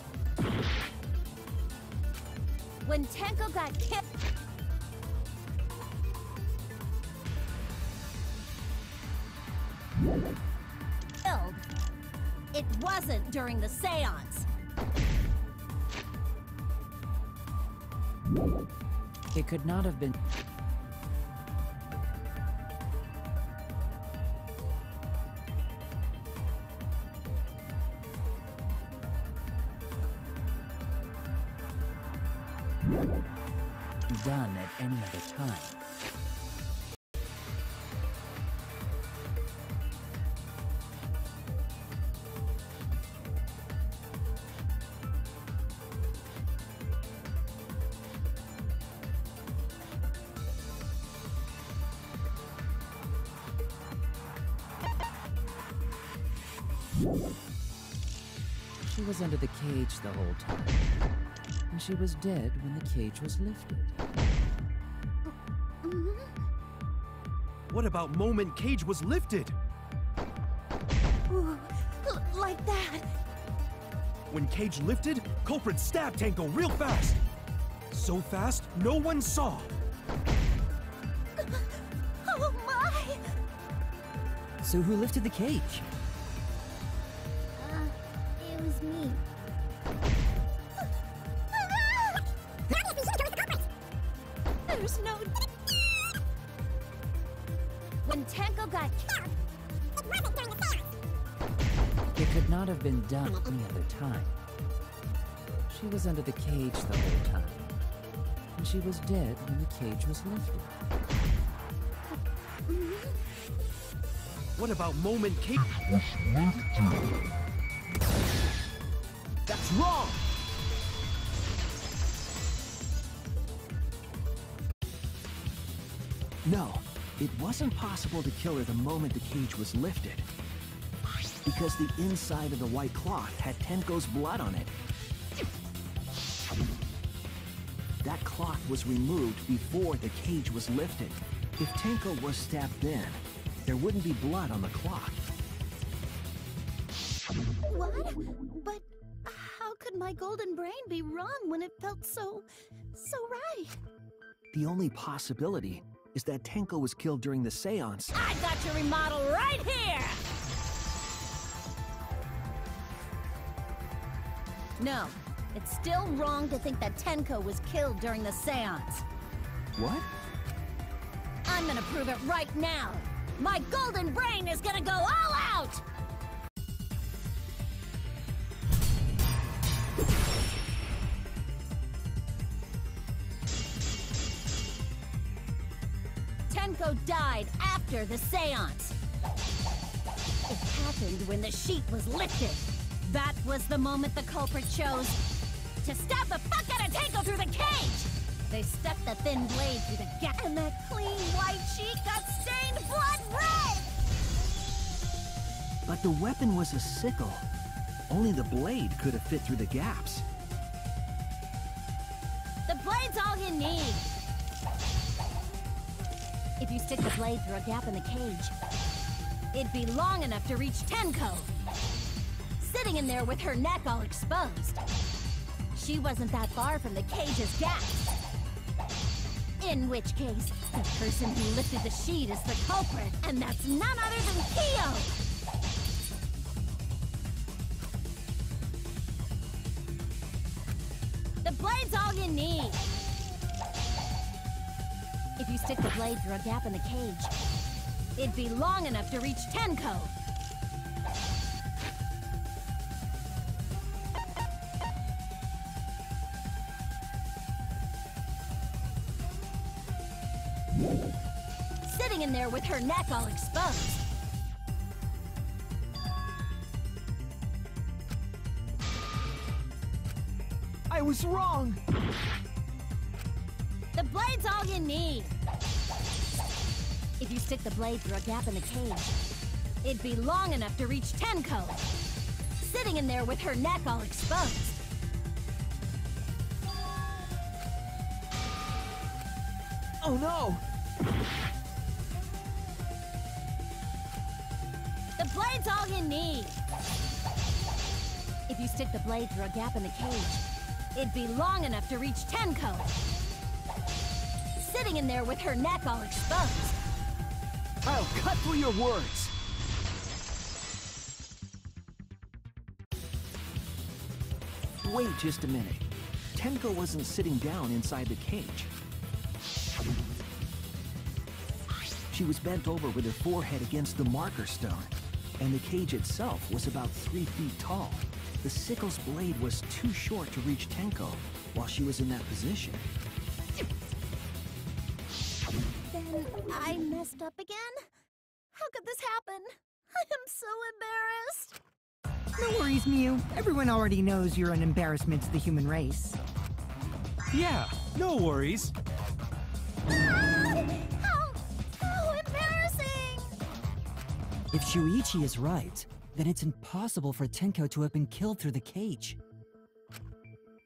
When Tenko got killed, it wasn't during the seance. It could not have been. Done at any other time. She was under the cage the whole time, and she was dead when the cage was lifted. What about moment cage was lifted? Ooh, like that. When cage lifted, culprit stabbed Tenko real fast. So fast, no one saw. Oh my! So who lifted the cage? It was me. There's no... When Tenko got killed, it wasn't during the seance. It could not have been done any other time. She was under the cage the whole time, and she was dead when the cage was lifted. What about moment cage Was lifted. That's wrong! No, it wasn't possible to kill her the moment the cage was lifted. Because the inside of the white cloth had Tenko's blood on it. That cloth was removed before the cage was lifted. If Tenko was stabbed then, there wouldn't be blood on the cloth. What? But how could my golden brain be wrong when it felt so right? The only possibility is that Tenko was killed during the seance. I got your remodel right here! No, it's still wrong to think that Tenko was killed during the seance. What? I'm gonna prove it right now. My golden brain is gonna go all out! Tenko died after the seance. It happened when the sheet was lifted. That was the moment the culprit chose to stab the fuck out of Tenko through the cage! They stuck the thin blade through the gap, and that clean white sheet got stained blood red! But the weapon was a sickle. Only the blade could have fit through the gaps. The blade's all you need. If you stick the blade through a gap in the cage, it'd be long enough to reach Tenko, sitting in there with her neck all exposed. She wasn't that far from the cage's gaps. In which case, the person who lifted the sheet is the culprit, and that's none other than Kyo! The blade's all you need. If you stick the blade through a gap in the cage, it'd be long enough to reach Tenko. Sitting in there with her neck all exposed. I was wrong. The blade's all you need. If you stick the blade through a gap in the cage, it'd be long enough to reach Tenko, sitting in there with her neck all exposed. Oh no! The blade's all you need. If you stick the blade through a gap in the cage, it'd be long enough to reach Tenko, sitting in there with her neck all exposed. I'll cut through your words! Wait just a minute. Tenko wasn't sitting down inside the cage. She was bent over with her forehead against the marker stone, and the cage itself was about 3 feet tall. The sickle's blade was too short to reach Tenko while she was in that position. Then I messed up again? How could this happen? I am so embarrassed. No worries, Mew. Everyone already knows you're an embarrassment to the human race. Yeah, no worries. How embarrassing! If Shuichi is right, then it's impossible for Tenko to have been killed through the cage.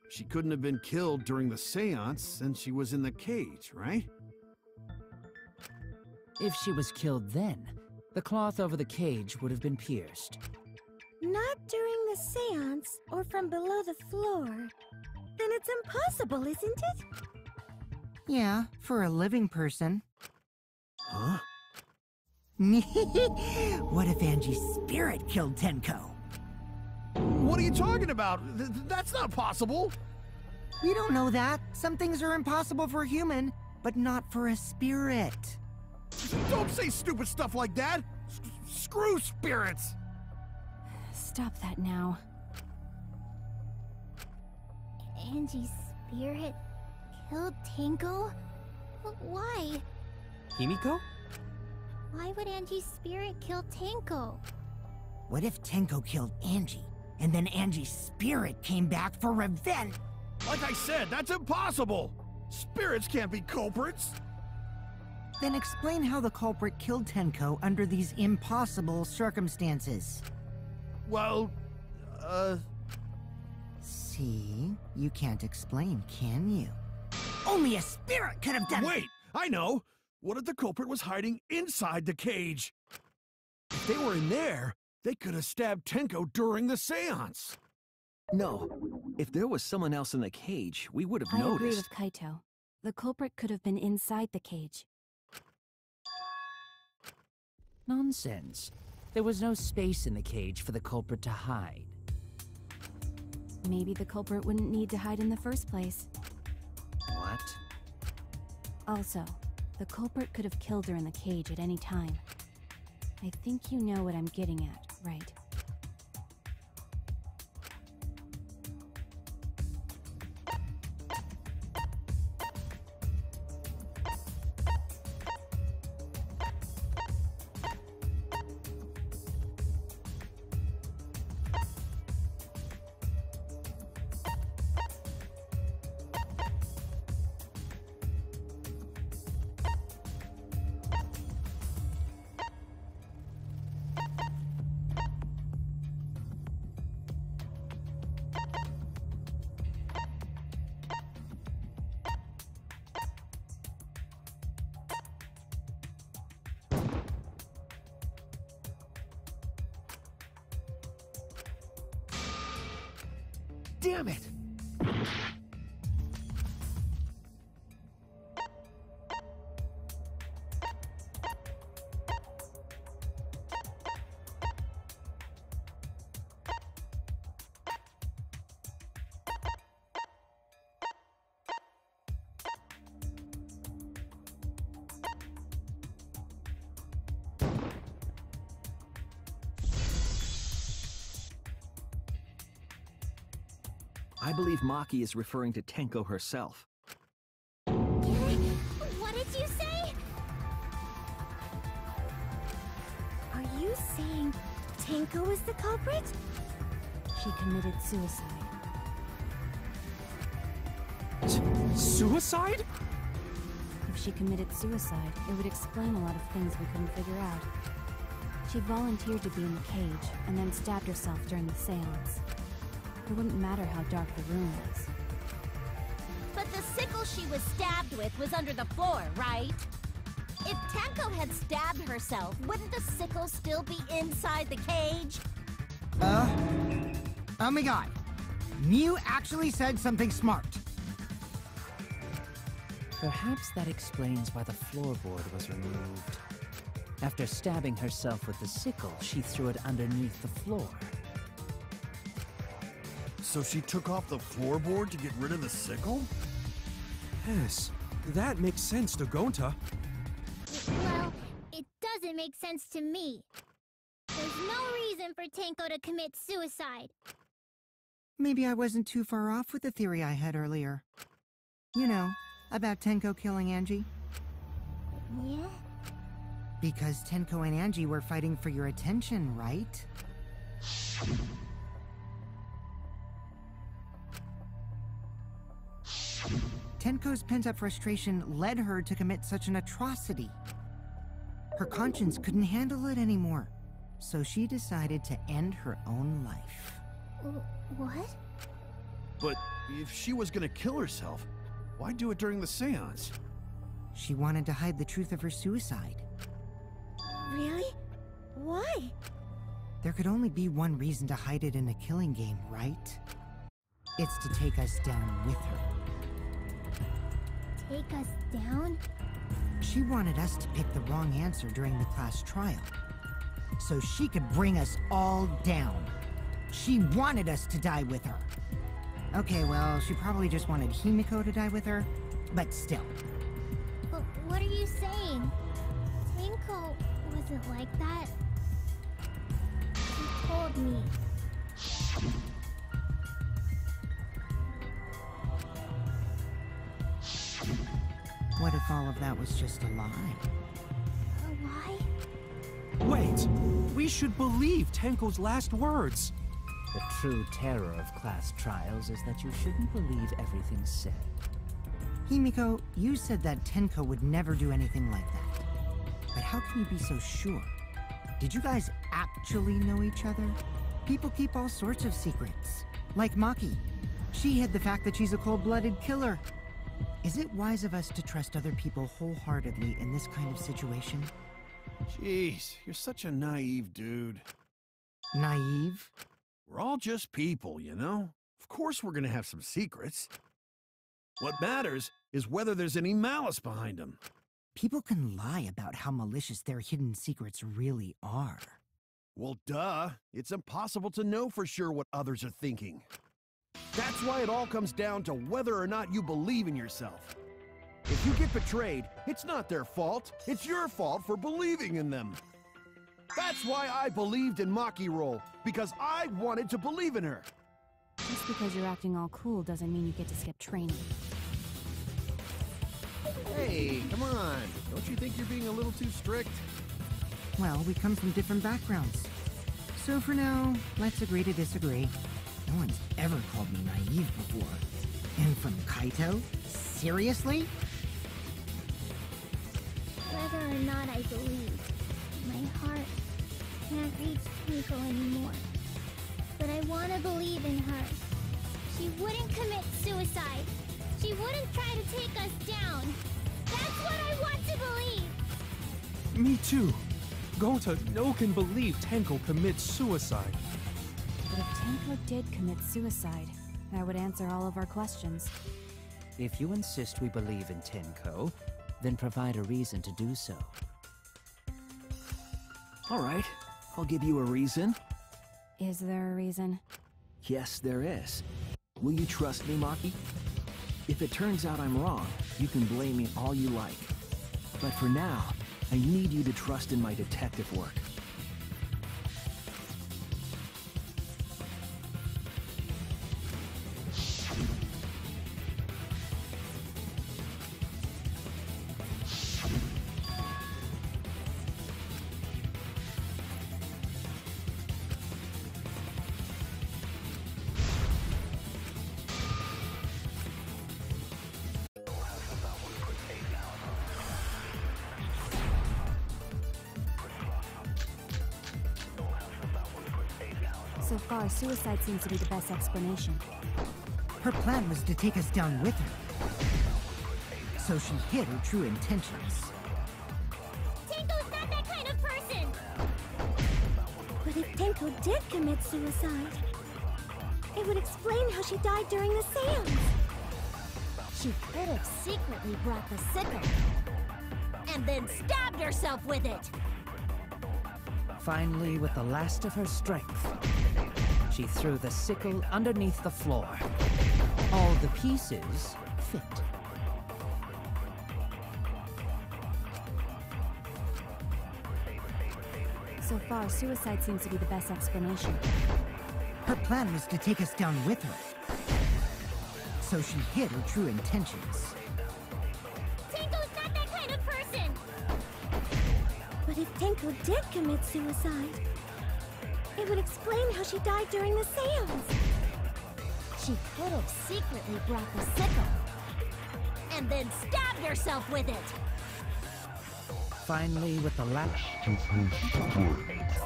She couldn't have been killed during the seance since she was in the cage, right? If she was killed then, the cloth over the cage would have been pierced. Not during the seance or from below the floor. Then it's impossible, isn't it? Yeah, for a living person. Huh? What if Angie's spirit killed Tenko? What are you talking about? That's not possible! We don't know that. Some things are impossible for a human, but not for a spirit. Don't say stupid stuff like that! Screw spirits! Stop that now. Angie's spirit killed Tenko? Why? Himiko? Why would Angie's spirit kill Tenko? What if Tenko killed Angie, and then Angie's spirit came back for revenge? Like I said, that's impossible! Spirits can't be culprits! Then explain how the culprit killed Tenko under these impossible circumstances. Well, See? You can't explain, can you? Only a spirit could have done— Wait! I know! What if the culprit was hiding inside the cage? If they were in there, they could have stabbed Tenko during the seance. No. If there was someone else in the cage, we would have I agree noticed. with Kaito. The culprit could have been inside the cage. Nonsense. There was no space in the cage for the culprit to hide. Maybe the culprit wouldn't need to hide in the first place. What? Also, the culprit could have killed her in the cage at any time. I think you know what I'm getting at, right? Damn it! I believe Maki is referring to Tenko herself. What did you say? Are you saying Tenko is the culprit? She committed suicide. Suicide? If she committed suicide, it would explain a lot of things we couldn't figure out. She volunteered to be in the cage, and then stabbed herself during the seance. It wouldn't matter how dark the room was. But the sickle she was stabbed with was under the floor, right? If Tenko had stabbed herself, wouldn't the sickle still be inside the cage? Oh my god. Mew actually said something smart. Perhaps that explains why the floorboard was removed. After stabbing herself with the sickle, she threw it underneath the floor. So she took off the floorboard to get rid of the sickle? Yes, that makes sense to Gonta. Well, it doesn't make sense to me. There's no reason for Tenko to commit suicide. Maybe I wasn't too far off with the theory I had earlier. You know, about Tenko killing Angie. Yeah? Because Tenko and Angie were fighting for your attention, right? Tenko's pent-up frustration led her to commit such an atrocity. Her conscience couldn't handle it anymore, so she decided to end her own life. What? But if she was gonna kill herself, why do it during the seance? She wanted to hide the truth of her suicide. Really? Why? There could only be one reason to hide it in a killing game, right? It's to take us down with her. Take us down? She wanted us to pick the wrong answer during the class trial, so she could bring us all down. She wanted us to die with her. Okay, well, she probably just wanted Himiko to die with her, but still. But what are you saying? Tenko wasn't like that. She told me. What if all of that was just a lie? A lie? Wait, we should believe Tenko's last words. The true terror of class trials is that you shouldn't believe everything said. Himiko, you said that Tenko would never do anything like that. But how can you be so sure? Did you guys actually know each other? People keep all sorts of secrets. Like Maki. She hid the fact that she's a cold-blooded killer. Is it wise of us to trust other people wholeheartedly in this kind of situation? Jeez, you're such a naive dude. Naive? We're all just people, you know? Of course we're gonna have some secrets. What matters is whether there's any malice behind them. People can lie about how malicious their hidden secrets really are. Well, duh. It's impossible to know for sure what others are thinking. That's why it all comes down to whether or not you believe in yourself. If you get betrayed, it's not their fault. It's your fault for believing in them. That's why I believed in Maki Roll, because I wanted to believe in her. Just because you're acting all cool doesn't mean you get to skip training. Hey, come on. Don't you think you're being a little too strict? Well, we come from different backgrounds. So for now, let's agree to disagree. No one's ever called me naive before. And from Kaito? Seriously? Whether or not I believe, my heart can't reach Himiko anymore. But I want to believe in her. She wouldn't commit suicide. She wouldn't try to take us down. That's what I want to believe! Me too. Gonta no can believe Tenko commits suicide. But if Tenko did commit suicide, that would answer all of our questions. If you insist we believe in Tenko, then provide a reason to do so. All right, I'll give you a reason. Is there a reason? Yes, there is. Will you trust me, Maki? If it turns out I'm wrong, you can blame me all you like. But for now, I need you to trust in my detective work. So far, suicide seems to be the best explanation. Her plan was to take us down with her. So she hid her true intentions. Tenko's not that kind of person! But if Tenko did commit suicide, it would explain how she died during the seance. She could have secretly brought the sickle and then stabbed herself with it. Finally, with the last of her strength, she threw the sickle underneath the floor. All the pieces fit. So far, suicide seems to be the best explanation. Her plan was to take us down with her. So she hid her true intentions. Tenko's not that kind of person! But if Tenko did commit suicide, it would explain how she died during the seance. She could have secretly brought the sickle and then stabbed herself with it. Finally, with the last of her strength.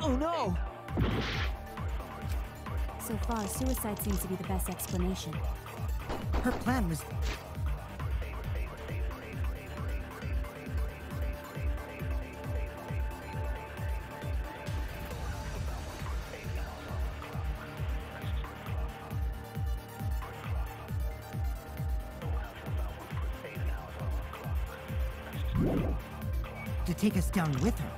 Oh no! So far, suicide seems to be the best explanation. Her plan was... to take us down with her.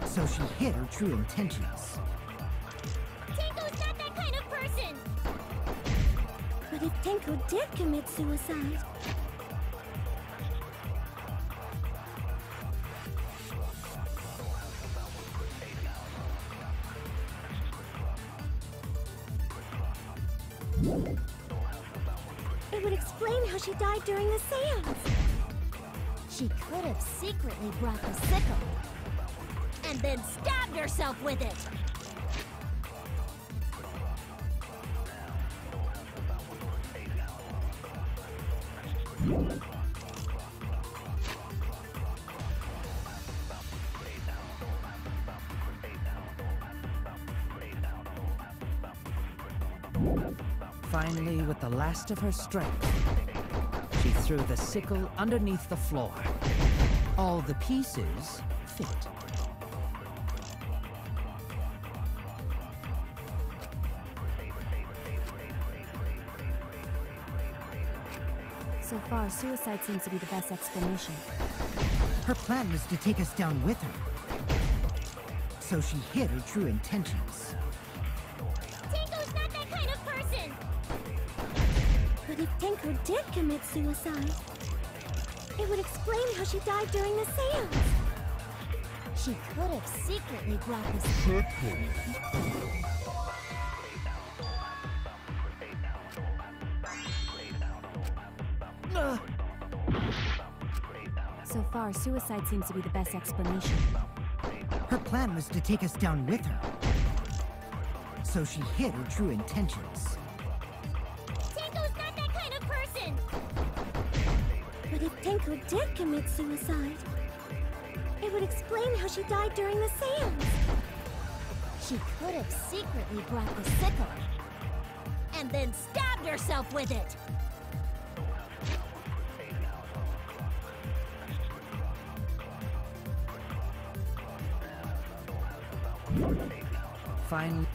So she hid her true intentions. Tenko's not that kind of person! But if Tenko did commit suicide, it would explain how she died during the seance. She could have secretly brought the sickle and then stabbed herself with it. Finally, with the last of her strength, she threw the sickle underneath the floor. All the pieces fit. So far, suicide seems to be the best explanation. Her plan was to take us down with her. So she hid her true intentions. Tenko's not that kind of person! But if Tenko did commit suicide, it would explain how she died during the seance. She could have secretly brought the sickle. So far, suicide seems to be the best explanation. Her plan was to take us down with her. So she hid her true intentions. Tenko's not that kind of person! But if Tenko did commit suicide, it would explain how she died during the seance. She could have secretly brought the sickle and then stabbed herself with it. Finally,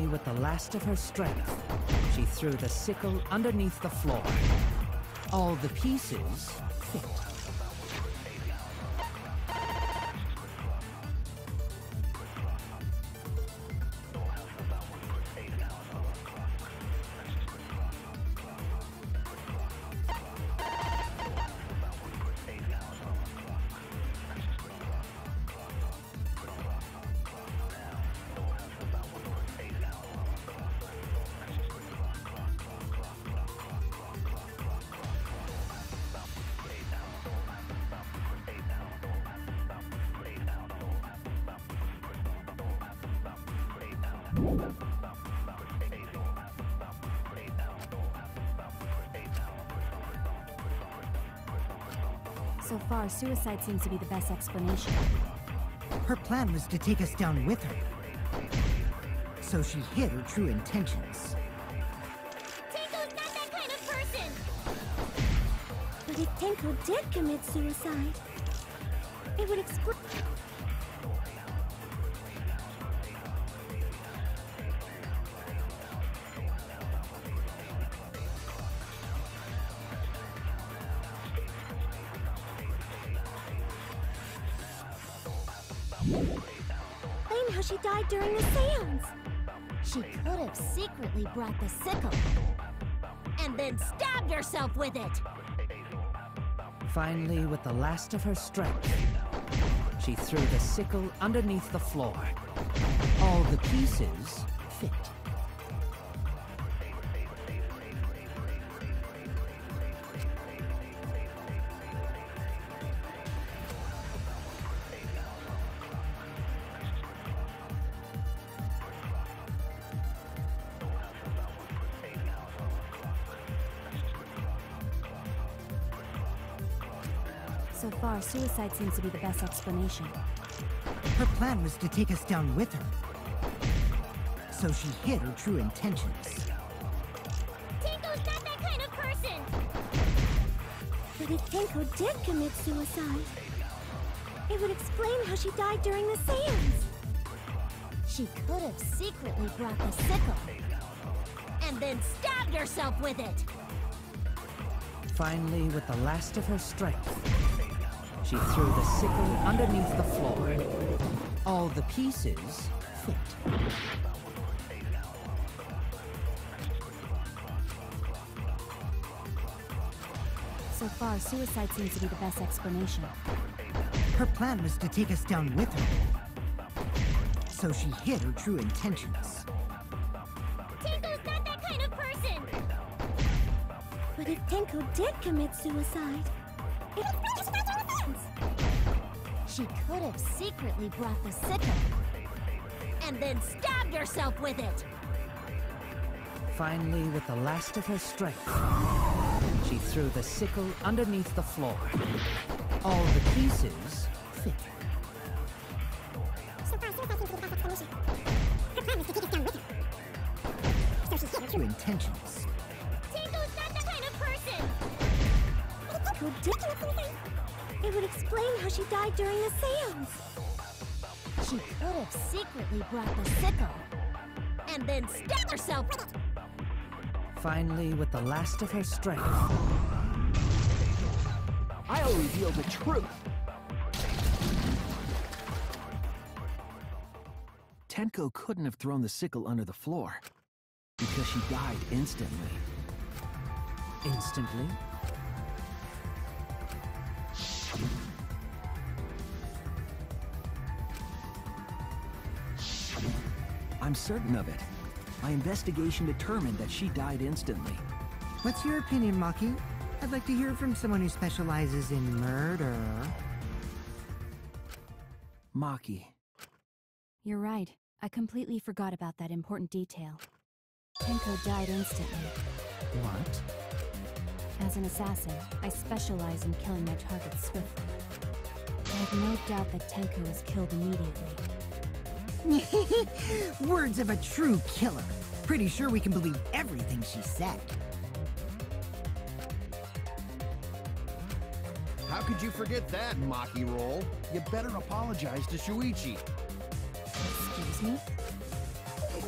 with the last of her strength, she threw the sickle underneath the floor. All the pieces fit. So far, suicide seems to be the best explanation. Her plan was to take us down with her. So she hid her true intentions. Tenko's not that kind of person! But if Tenko did commit suicide, it would explain... how she died during the seance. She could have secretly brought the sickle and then stabbed herself with it. Finally, with the last of her strength, she threw the sickle underneath the floor. All the pieces fit. So far, suicide seems to be the best explanation. Her plan was to take us down with her. So she hid her true intentions. Tenko's not that kind of person! But if Tenko did commit suicide, it would explain how she died during the seance. She could have secretly brought the sickle and then stabbed herself with it. Finally, with the last of her strength, she threw the sickle underneath the floor. All the pieces fit. So far, suicide seems to be the best explanation. Her plan was to take us down with her. So she hid her true intentions. Tenko's not that kind of person! But if Tenko did commit suicide, it would explain how she died during the seance. She could have secretly brought the sickle and then stabbed herself with it. Finally, with the last of her strength, she threw the sickle underneath the floor. All the pieces fit. So far, suicide seems to be the best explanation. Her plan was to take us down with her. So she hid her True intentions. Tenko's not that kind of person! But if Tenko did commit suicide, it would explain how she died during the seance. She could have secretly brought the sickle and then stabbed herself with it. Finally, with the last of her strength, I'll reveal the truth. Tenko couldn't have thrown the sickle under the floor because she died instantly. instantly, I'm certain of it. My investigation determined that she died instantly. What's your opinion, Maki? I'd like to hear from someone who specializes in murder. Maki. You're right. I completely forgot about that important detail. Tenko died instantly. what? As an assassin, I specialize in killing my targets swiftly. I have no doubt that Tenko was killed immediately. Words of a true killer. Pretty sure we can believe everything she said. How could you forget that, Maki Roll? You better apologize to Shuichi. Excuse me?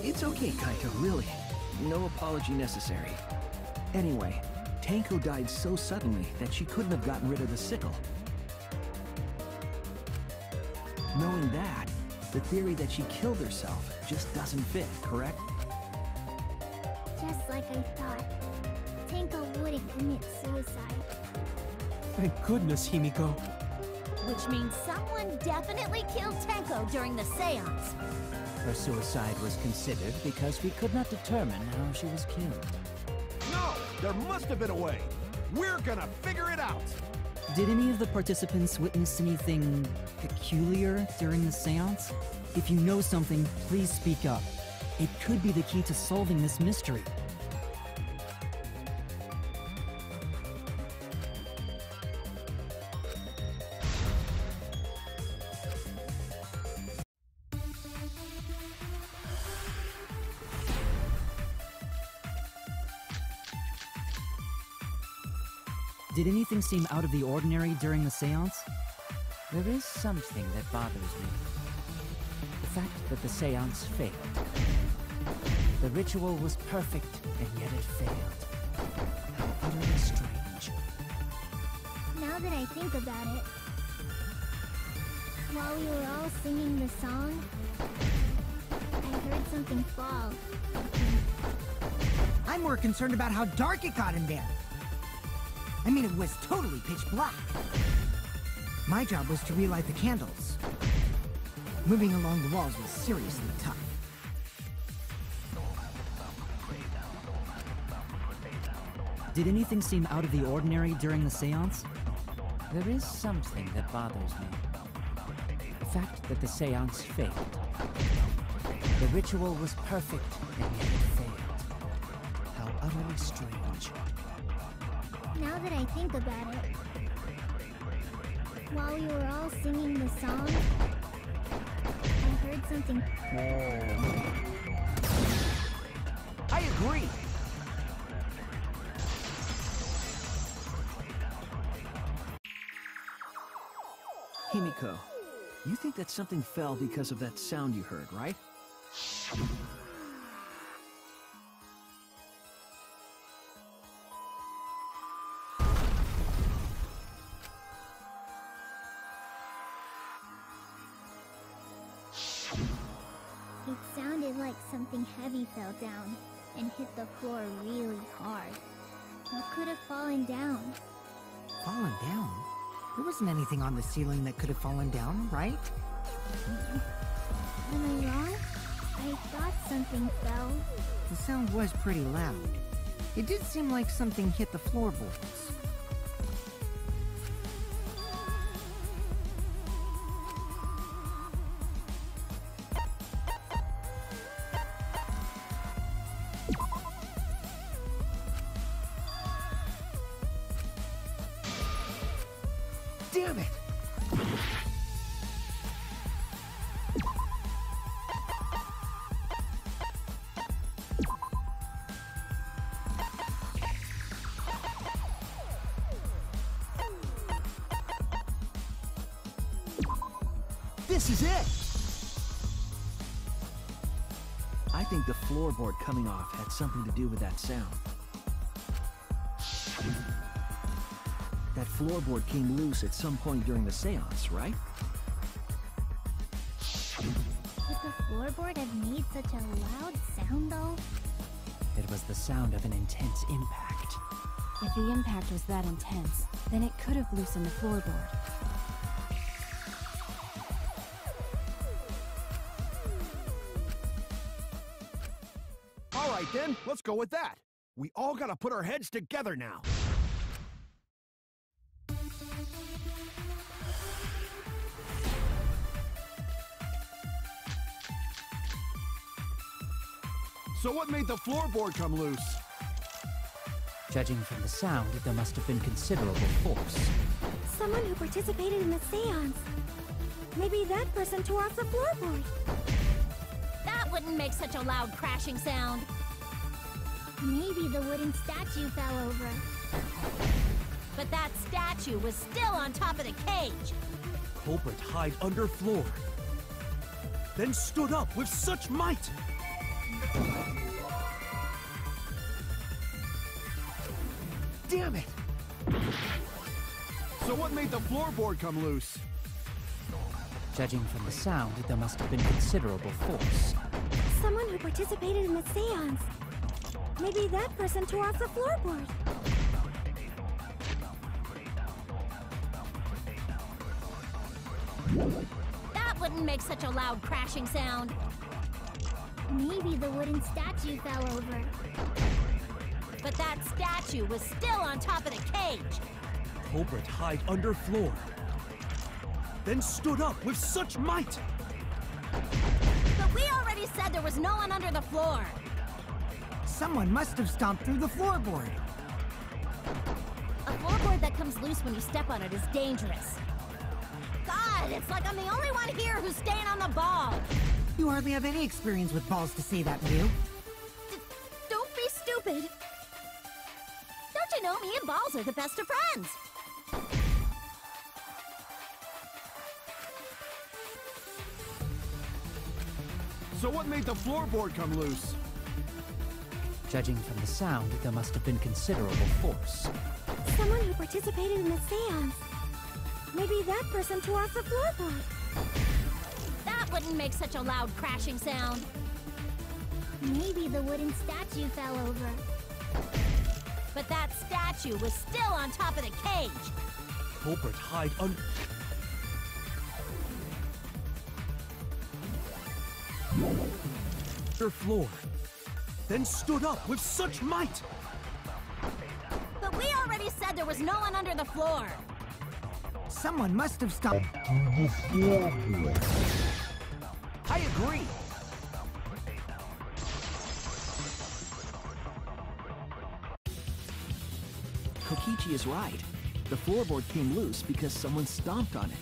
It's okay, Kaito, really. No apology necessary. Anyway, Tenko died so suddenly that she couldn't have gotten rid of the sickle. Knowing that, the theory that she killed herself just doesn't fit, correct? Just like I thought. Tenko wouldn't commit suicide. Thank goodness, Himiko. Which means someone definitely killed Tenko during the seance. Her suicide was considered because we could not determine how she was killed. No! There must have been a way! We're gonna figure it out! Did any of the participants witness anything peculiar during the seance? If you know something, please speak up. It could be the key to solving this mystery. Did anything seem out of the ordinary during the seance? There is something that bothers me. The fact that the seance failed. The ritual was perfect, and yet it failed. How utterly strange. Now that I think about it, while we were all singing the song, I heard something fall. I'm more concerned about how dark it got in there. I mean, it was totally pitch black. My job was to relight the candles. Moving along the walls was seriously tough. Did anything seem out of the ordinary during the seance? There is something that bothers me. The fact that the seance failed. The ritual was perfect, and yet it failed. How utterly strange. Now that I think about it, while we were all singing the song, I heard something. I agree. Himiko, you think that something fell because of that sound you heard, right? It sounded like something heavy fell down and hit the floor really hard. What could have fallen down? Fallen down? There wasn't anything on the ceiling that could have fallen down, right? Am I wrong? I thought something fell. The sound was pretty loud. It did seem like something hit the floorboards. Damn it! This is it! I think the floorboard coming off had something to do with that sound. That floorboard came loose at some point during the seance, right? Could the floorboard have made such a loud sound, though? It was the sound of an intense impact. If the impact was that intense, then it could have loosened the floorboard. All right then, let's go with that. We all gotta put our heads together now. So what made the floorboard come loose? Judging from the sound, there must have been considerable force. Someone who participated in the seance. Maybe that person tore off the floorboard. That wouldn't make such a loud crashing sound. Maybe the wooden statue fell over. But that statue was still on top of the cage. Culprit hid under floor, then stood up with such might. Damn it! So what made the floorboard come loose? Judging from the sound, there must have been considerable force. Someone who participated in the seance. Maybe that person tore off the floorboard. That wouldn't make such a loud crashing sound. Maybe the wooden statue fell over. But that statue was still on top of the cage. Culprit hid under floor, then stood up with such might. But we already said there was no one under the floor. Someone must have stomped through the floorboard. A floorboard that comes loose when you step on it is dangerous. God, it's like I'm the only one here who's staying on the ball. You hardly have any experience with balls to say that, Ryu. Don't be stupid. Don't you know me and balls are the best of friends. So what made the floorboard come loose? Judging from the sound, there must have been considerable force. Someone who participated in the seance. Maybe that person tore off the floorboard. That wouldn't make such a loud crashing sound. Maybe the wooden statue fell over. But that statue was still on top of the cage. Culprit hide under floor, then stood up with such might. But we already said there was no one under the floor. Someone must have stopped. I agree. Kokichi is right. The floorboard came loose because someone stomped on it.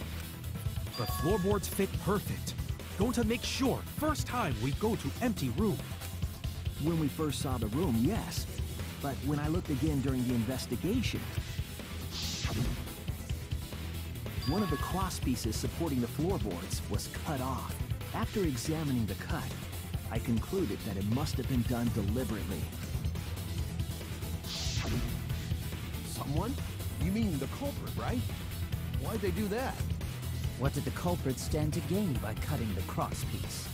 But floorboards fit perfect. Going to make sure, first time we go to empty room. When we first saw the room, yes. But when I looked again during the investigation, one of the cross pieces supporting the floorboards was cut off. After examining the cut, I concluded that it must have been done deliberately. Someone? You mean the culprit, right? Why'd they do that? What did the culprit stand to gain by cutting the crosspiece?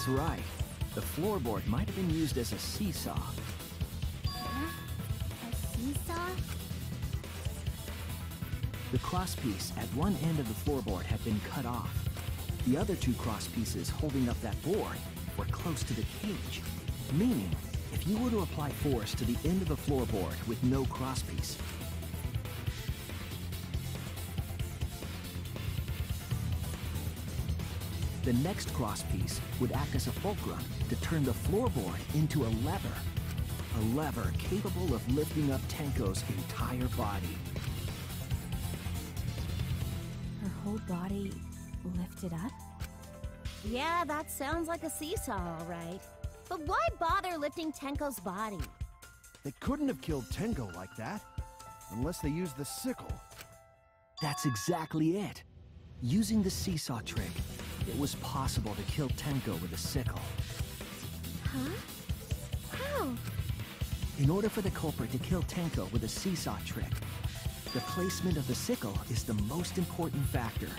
That's right. The floorboard might have been used as a seesaw. Huh? A seesaw? The crosspiece at one end of the floorboard had been cut off. The other two crosspieces holding up that board were close to the cage, meaning if you were to apply force to the end of the floorboard with no crosspiece, the next crosspiece would act as a fulcrum to turn the floorboard into a lever capable of lifting up Tenko's entire body. Her whole body lifted up? Yeah, that sounds like a seesaw, all right. But why bother lifting Tenko's body? They couldn't have killed Tenko like that, unless they used the sickle. That's exactly it. Using the seesaw trick, it was possible to kill Tenko with a sickle. Huh? How? In order for the culprit to kill Tenko with a seesaw trick, the placement of the sickle is the most important factor.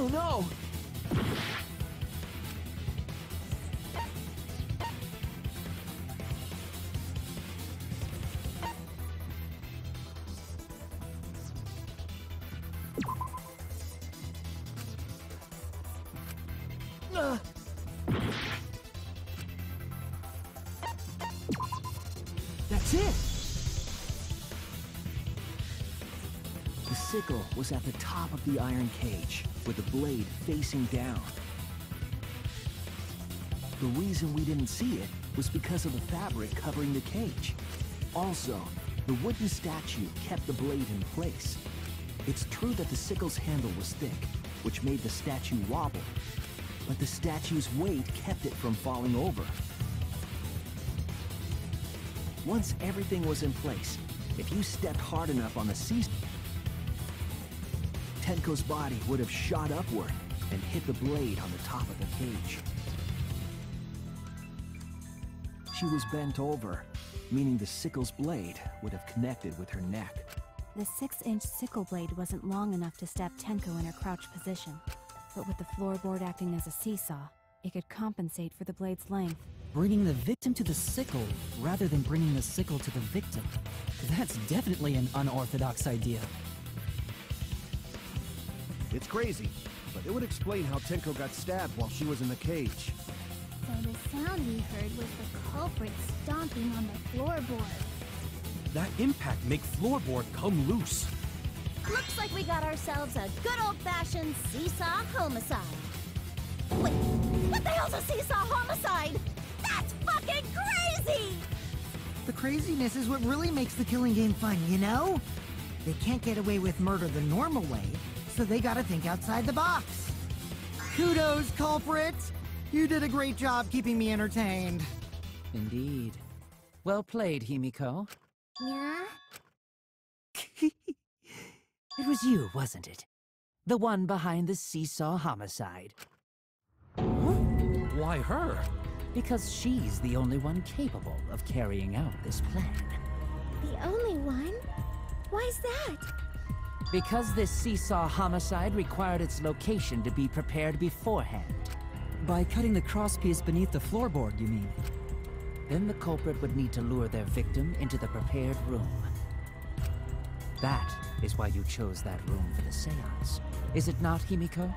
Oh no! That's it! The sickle was at the top of the iron cage, with the blade facing down. The reason we didn't see it was because of the fabric covering the cage. Also, the wooden statue kept the blade in place. It's true that the sickle's handle was thick, which made the statue wobble, but the statue's weight kept it from falling over. Once everything was in place, if you stepped hard enough on the seesaw, Tenko's body would have shot upward and hit the blade on the top of the cage. She was bent over, meaning the sickle's blade would have connected with her neck. The 6-inch sickle blade wasn't long enough to stab Tenko in her crouched position, but with the floorboard acting as a seesaw, it could compensate for the blade's length. Bringing the victim to the sickle rather than bringing the sickle to the victim. That's definitely an unorthodox idea. It's crazy, but it would explain how Tenko got stabbed while she was in the cage. So the sound we heard was the culprit stomping on the floorboard. That impact make floorboard come loose. Looks like we got ourselves a good old-fashioned seesaw homicide. Wait, what the hell's a seesaw homicide? That's fucking crazy! The craziness is what really makes the killing game fun, you know? They can't get away with murder the normal way, so they gotta think outside the box. Kudos, culprit! You did a great job keeping me entertained. Indeed. Well played, Himiko. Yeah? It was you, wasn't it? The one behind the seesaw homicide. Why her? Because she's the only one capable of carrying out this plan. The only one? Why's that? Because this seesaw homicide required its location to be prepared beforehand. By cutting the crosspiece beneath the floorboard, you mean? Then the culprit would need to lure their victim into the prepared room. That is why you chose that room for the seance. Is it not, Himiko?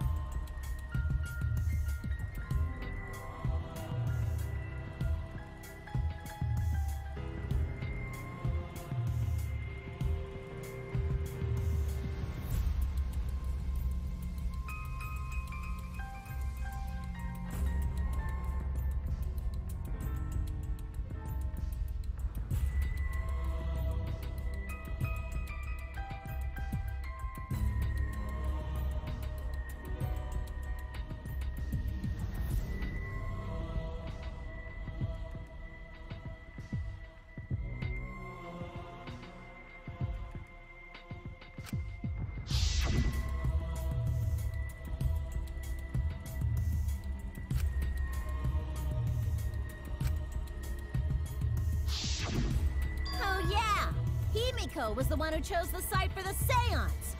Himiko was the one who chose the site for the seance.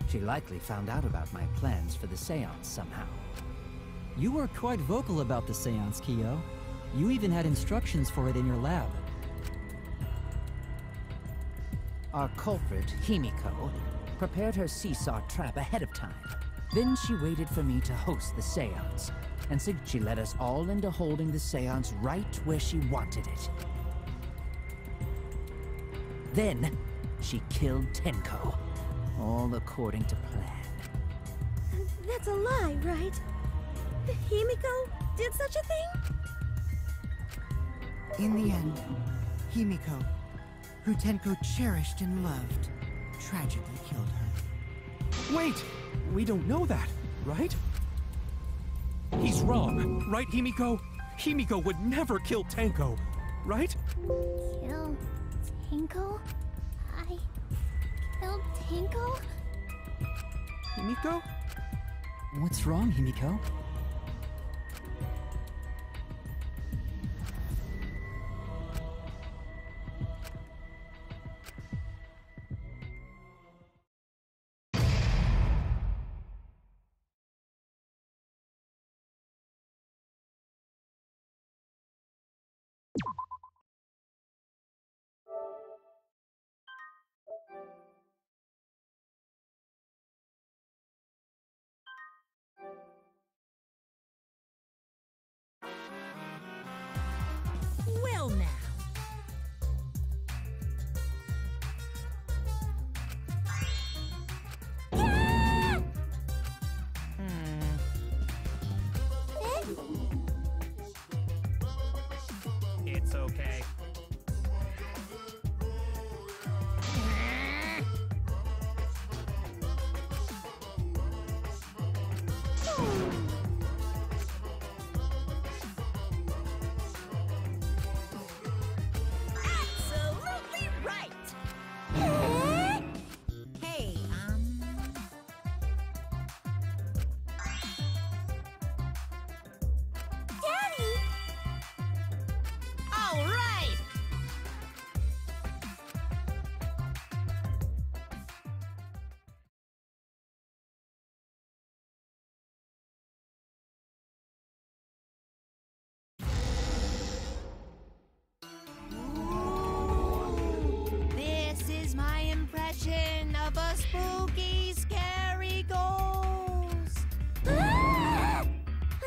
She likely found out about my plans for the seance somehow. You were quite vocal about the seance, Kyo. You even had instructions for it in your lab. Our culprit, Himiko, prepared her seesaw trap ahead of time. Then she waited for me to host the seance, and so she led us all into holding the seance right where she wanted it. Then, she killed Tenko, all according to plan. That's a lie, right? Himiko did such a thing? In the end, Himiko, who Tenko cherished and loved, tragically killed her. Wait! We don't know that, right? He's wrong, right, Himiko? Himiko would never kill Tenko, right? Kill Tenko? I killed Tenko? Himiko? What's wrong, Himiko? Well now. It's okay. Absolutely right. Hey, Daddy! All right! This is my impression of a spooky, scary ghost. Ah!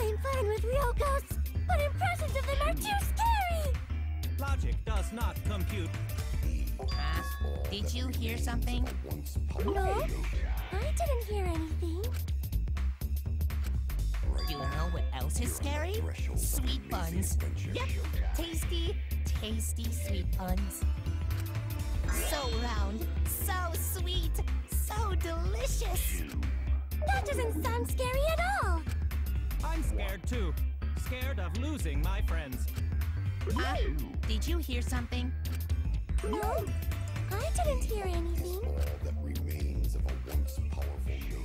I'm fine with real ghosts, but impressions of them are too scary! Logic does not compute. Did you hear something? No, I didn't hear anything. You know what else is scary? Sweet buns. Yep, tasty, tasty sweet buns. So round, so sweet, so delicious. That doesn't sound scary at all! I'm scared too. Scared of losing my friends. Did you hear something? No, I didn't hear anything. All that remains of a once powerful note.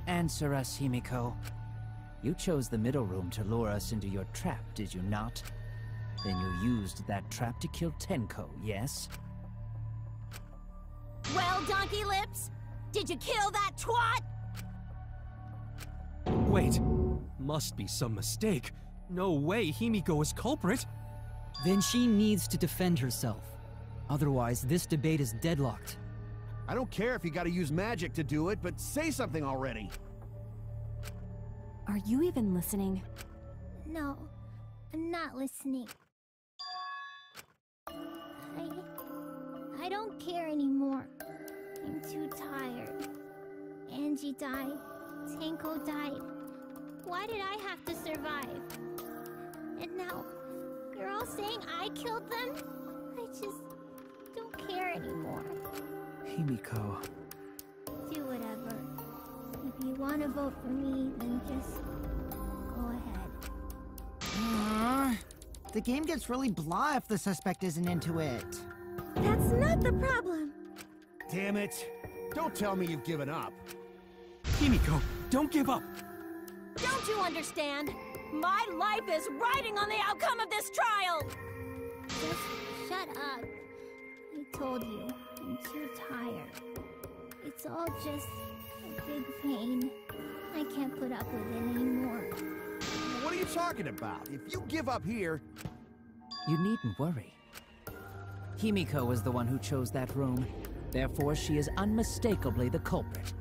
Answer us, Himiko. You chose the middle room to lure us into your trap, did you not? Then you used that trap to kill Tenko, yes? Well, Donkey Lips, did you kill that twat? Wait, must be some mistake. No way Himiko is culprit. Then she needs to defend herself. Otherwise, this debate is deadlocked. I don't care if you gotta use magic to do it, but say something already. Are you even listening? No, I'm not listening. I don't care anymore. I'm too tired. Angie died. Tenko died. Why did I have to survive? And now, you're all saying I killed them? I just don't care anymore. Himiko. Do whatever. If you want to vote for me, then just go ahead. The game gets really blah if the suspect isn't into it. That's not the problem. Damn it. Don't tell me you've given up. Himiko, don't give up. Don't you understand? My life is riding on the outcome of this trial! Just shut up. I told you, I'm too tired. It's all just a big pain. I can't put up with it anymore. What are you talking about? If you give up here... You needn't worry. Himiko was the one who chose that room. Therefore, she is unmistakably the culprit.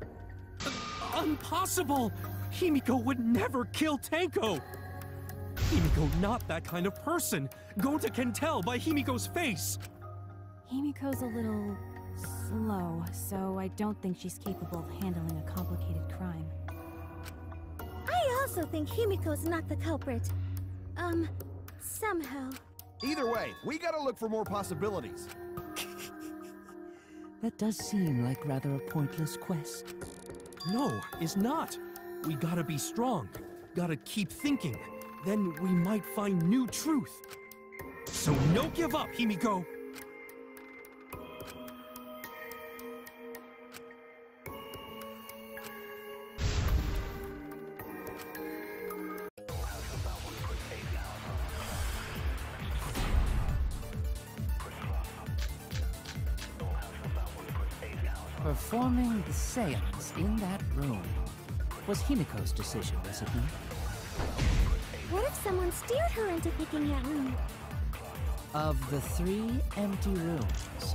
Impossible! Himiko would never kill Tenko! Himiko not that kind of person! Gonta can tell by Himiko's face! Himiko's a little slow, so I don't think she's capable of handling a complicated crime. I also think Himiko's not the culprit. Somehow. Either way, we gotta look for more possibilities. That does seem like rather a pointless quest. No, it's not. We gotta be strong. Gotta keep thinking. Then we might find new truth. So no give up, Himiko! Performing the seance in that room was Himiko's decision, was it not? What if someone steered her into picking that room? Of the 3 empty rooms,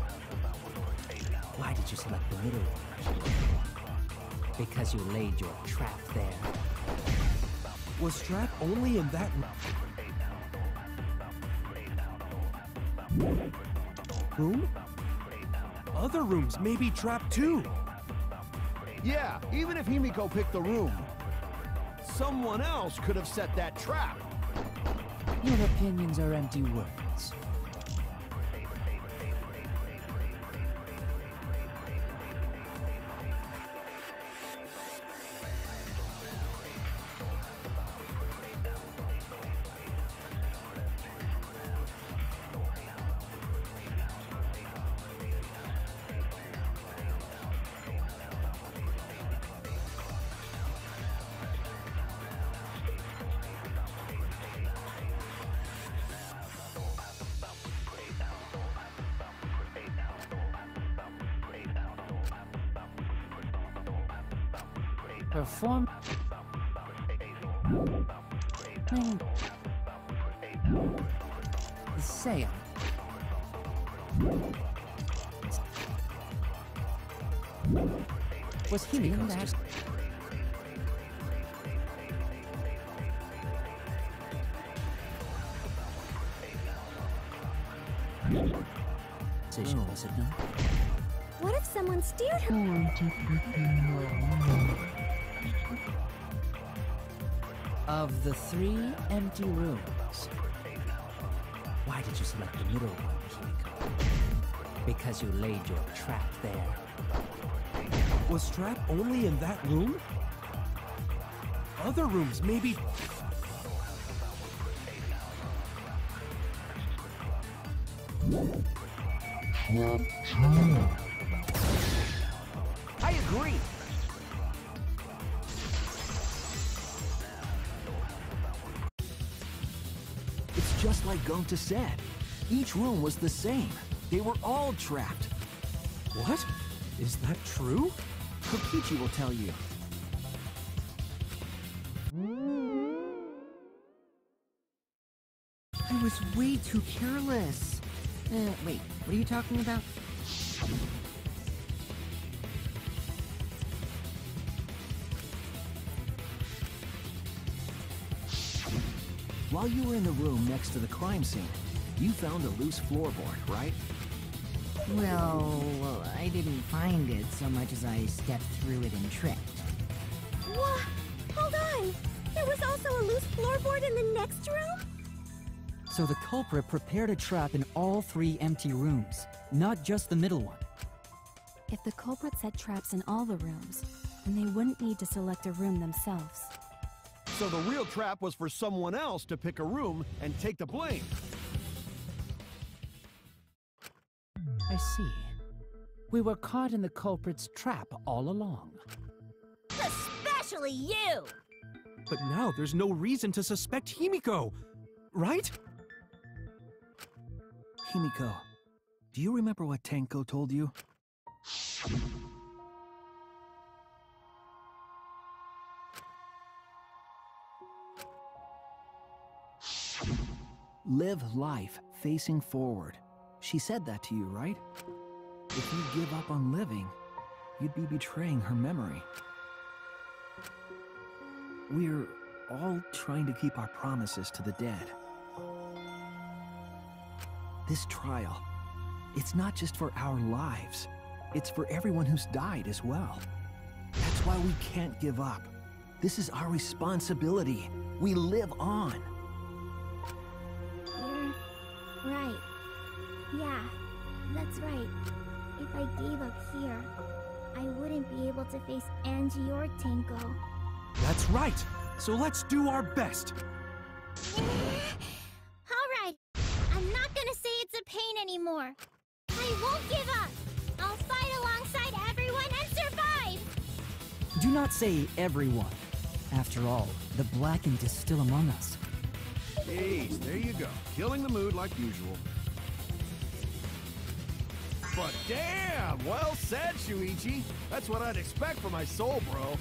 why did you select the middle one? Because you laid your trap there. Was trap only in that room? Other rooms may be trapped too. Yeah, even if Himiko picked the room, someone else could have set that trap. Your opinions are empty words. Perform the seance. Was Himiko's that? Decision, was it not? What if someone steered her? Of the 3 empty rooms, why did you select the middle one, Himiko? Because you laid your trap there. Was trap only in that room? Other rooms may be... I agree. It's just like Gonta said. Each room was the same. They were all trapped. What? Is that true? Kokichi will tell you. I was way too careless. Wait, what are you talking about? While you were in the room next to the crime scene, you found a loose floorboard, right? Well, I didn't find it so much as I stepped through it and tripped. What? Hold on! There was also a loose floorboard in the next room? So the culprit prepared a trap in all 3 empty rooms, not just the middle one. If the culprit set traps in all the rooms, then they wouldn't need to select a room themselves. So the real trap was for someone else to pick a room and take the blame. I see. We were caught in the culprit's trap all along. Especially you! But now there's no reason to suspect Himiko, right? Himiko, do you remember what Tenko told you? Live life facing forward. She said that to you, right? If you give up on living, you'd be betraying her memory. We're all trying to keep our promises to the dead. This trial, It's not just for our lives. It's for everyone who's died as well. That's why we can't give up. This is our responsibility. We live on. You're right. Yeah, that's right. If I gave up here, I wouldn't be able to face Angie or Tenko. That's right. So let's do our best. Alright, I'm not gonna say it's a pain anymore. I won't give up. I'll fight alongside everyone and survive! Do not say everyone. After all, the Blackened is still among us. Jeez, there you go. Killing the mood like usual. But damn! Well said, Shuichi. That's what I'd expect from my soul, bro.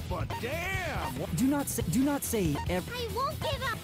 But damn! Do not say every. I won't give up!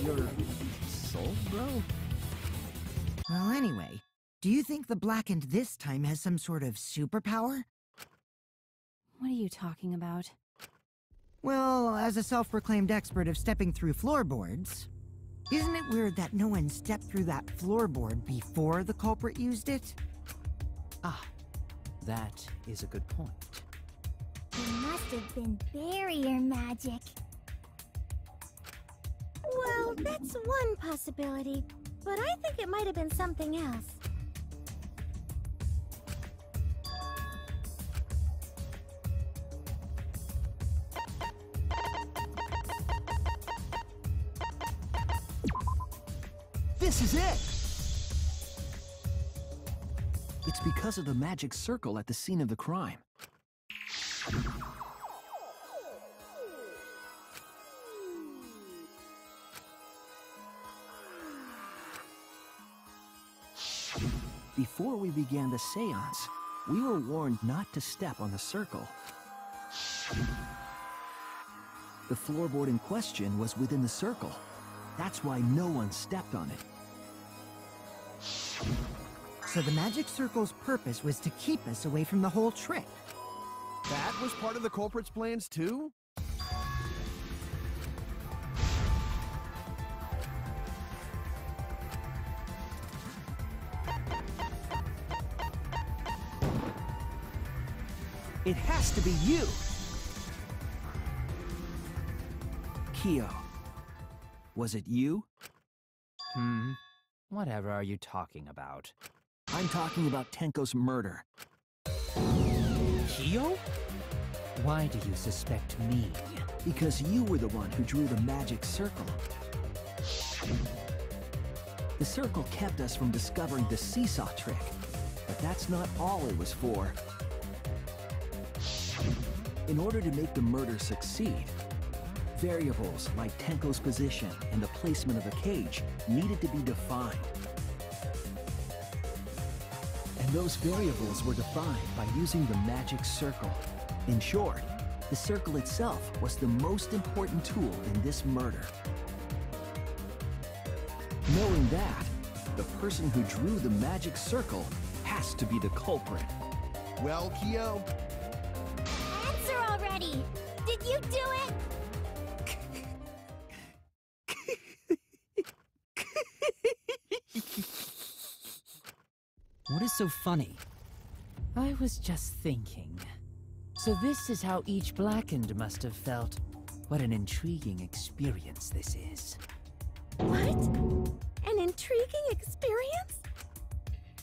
You're sold, bro? Well, anyway, do you think the Blackened this time has some sort of superpower? What are you talking about? Well, as a self-proclaimed expert of stepping through floorboards, isn't it weird that no one stepped through that floorboard before the culprit used it? Ah, that is a good point. It must have been barrier magic. Well, that's one possibility, but I think it might have been something else. This is it! It's because of the magic circle at the scene of the crime. Before we began the seance, we were warned not to step on the circle. The floorboard in question was within the circle. That's why no one stepped on it. So the magic circle's purpose was to keep us away from the whole trick. That was part of the culprit's plans too? It has to be you! Kyo. Was it you? Whatever are you talking about? I'm talking about Tenko's murder. Kyo? Why do you suspect me? Because you were the one who drew the magic circle. The circle kept us from discovering the seesaw trick, but that's not all it was for. In order to make the murder succeed, variables like Tenko's position and the placement of the cage needed to be defined. And those variables were defined by using the magic circle. In short, the circle itself was the most important tool in this murder. Knowing that, the person who drew the magic circle has to be the culprit. Well, Kyo, Answer already! Did you do it? What is so funny? I was just thinking. So this is how each Blackened must have felt. What an intriguing experience this is. What? An intriguing experience?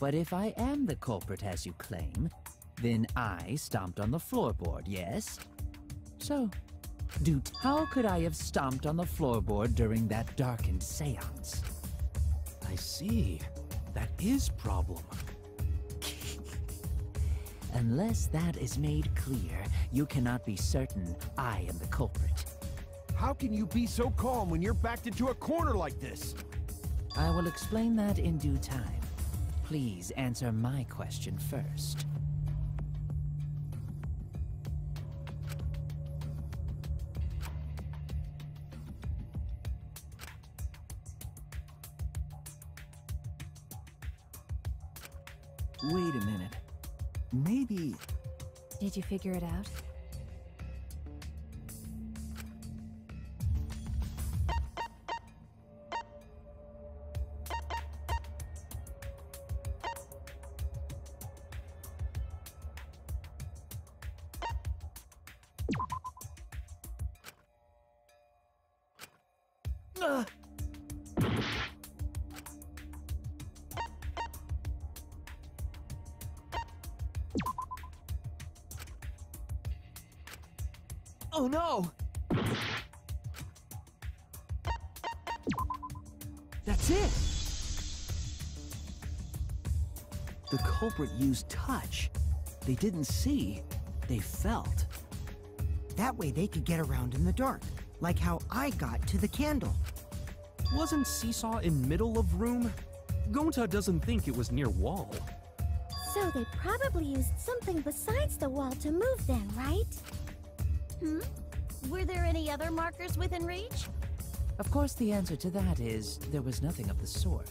But if I am the culprit as you claim, then I stomped on the floorboard, yes? So, how could I have stomped on the floorboard during that darkened seance? I see. That is problem. Unless that is made clear, you cannot be certain I am the culprit. how can you be so calm when you're backed into a corner like this? I will explain that in due time. Please answer my question first. Wait a minute. Maybe... Did you figure it out? Oh no! That's it! The culprit used touch. They didn't see, they felt. That way they could get around in the dark, like how I got to the candle. Wasn't Seesaw in middle of room? Gonta doesn't think it was near wall. So they probably used something besides the wall to move then, right? Were there any other markers within reach? Of course, the answer to that is there was nothing of the sort.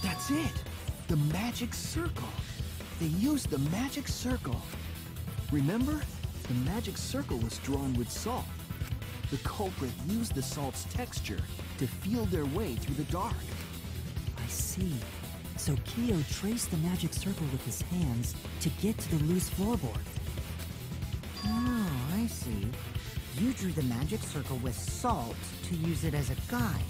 That's it! The magic circle! They used the magic circle! Remember? The magic circle was drawn with salt. The culprit used the salt's texture to feel their way through the dark. I see. So Kyo traced the magic circle with his hands to get to the loose floorboard. Oh, I see. You drew the magic circle with salt to use it as a guide.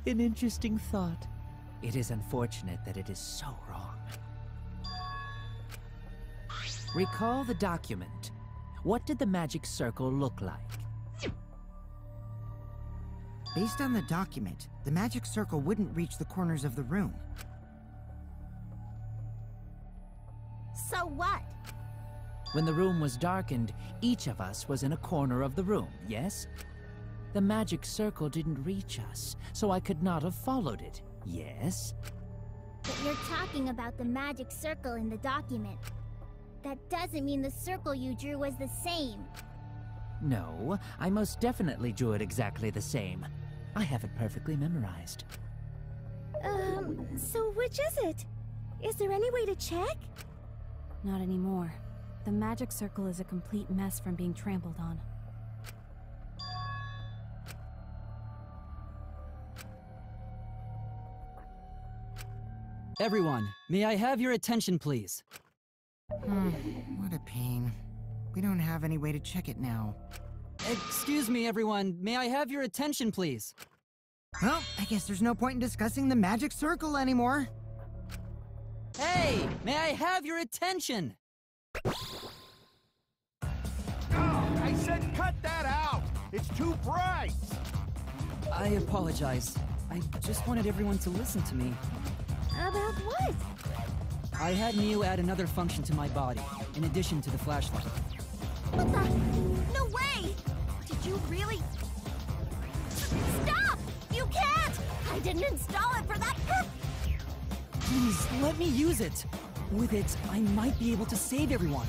An interesting thought. It is unfortunate that it is so wrong. Recall the document. What did the magic circle look like? Based on the document, the magic circle wouldn't reach the corners of the room. So what? When the room was darkened, each of us was in a corner of the room, yes? The magic circle didn't reach us, so I could not have followed it, yes? But you're talking about the magic circle in the document. That doesn't mean the circle you drew was the same. No, I most definitely drew it exactly the same. I have it perfectly memorized. So which is it? Is there any way to check? Not anymore. The magic circle is a complete mess from being trampled on. Everyone, may I have your attention, please? What a pain. We don't have any way to check it now. Excuse me, everyone. May I have your attention, please? Well, I guess there's no point in discussing the magic circle anymore. Hey! May I have your attention? I said cut that out! It's too bright! I apologize. I just wanted everyone to listen to me. About what? I had Neo add another function to my body, in addition to the flashlight. What the? No way! Did you really? Stop! You can't! I didn't install it for that purpose! Please, let me use it! With it, I might be able to save everyone.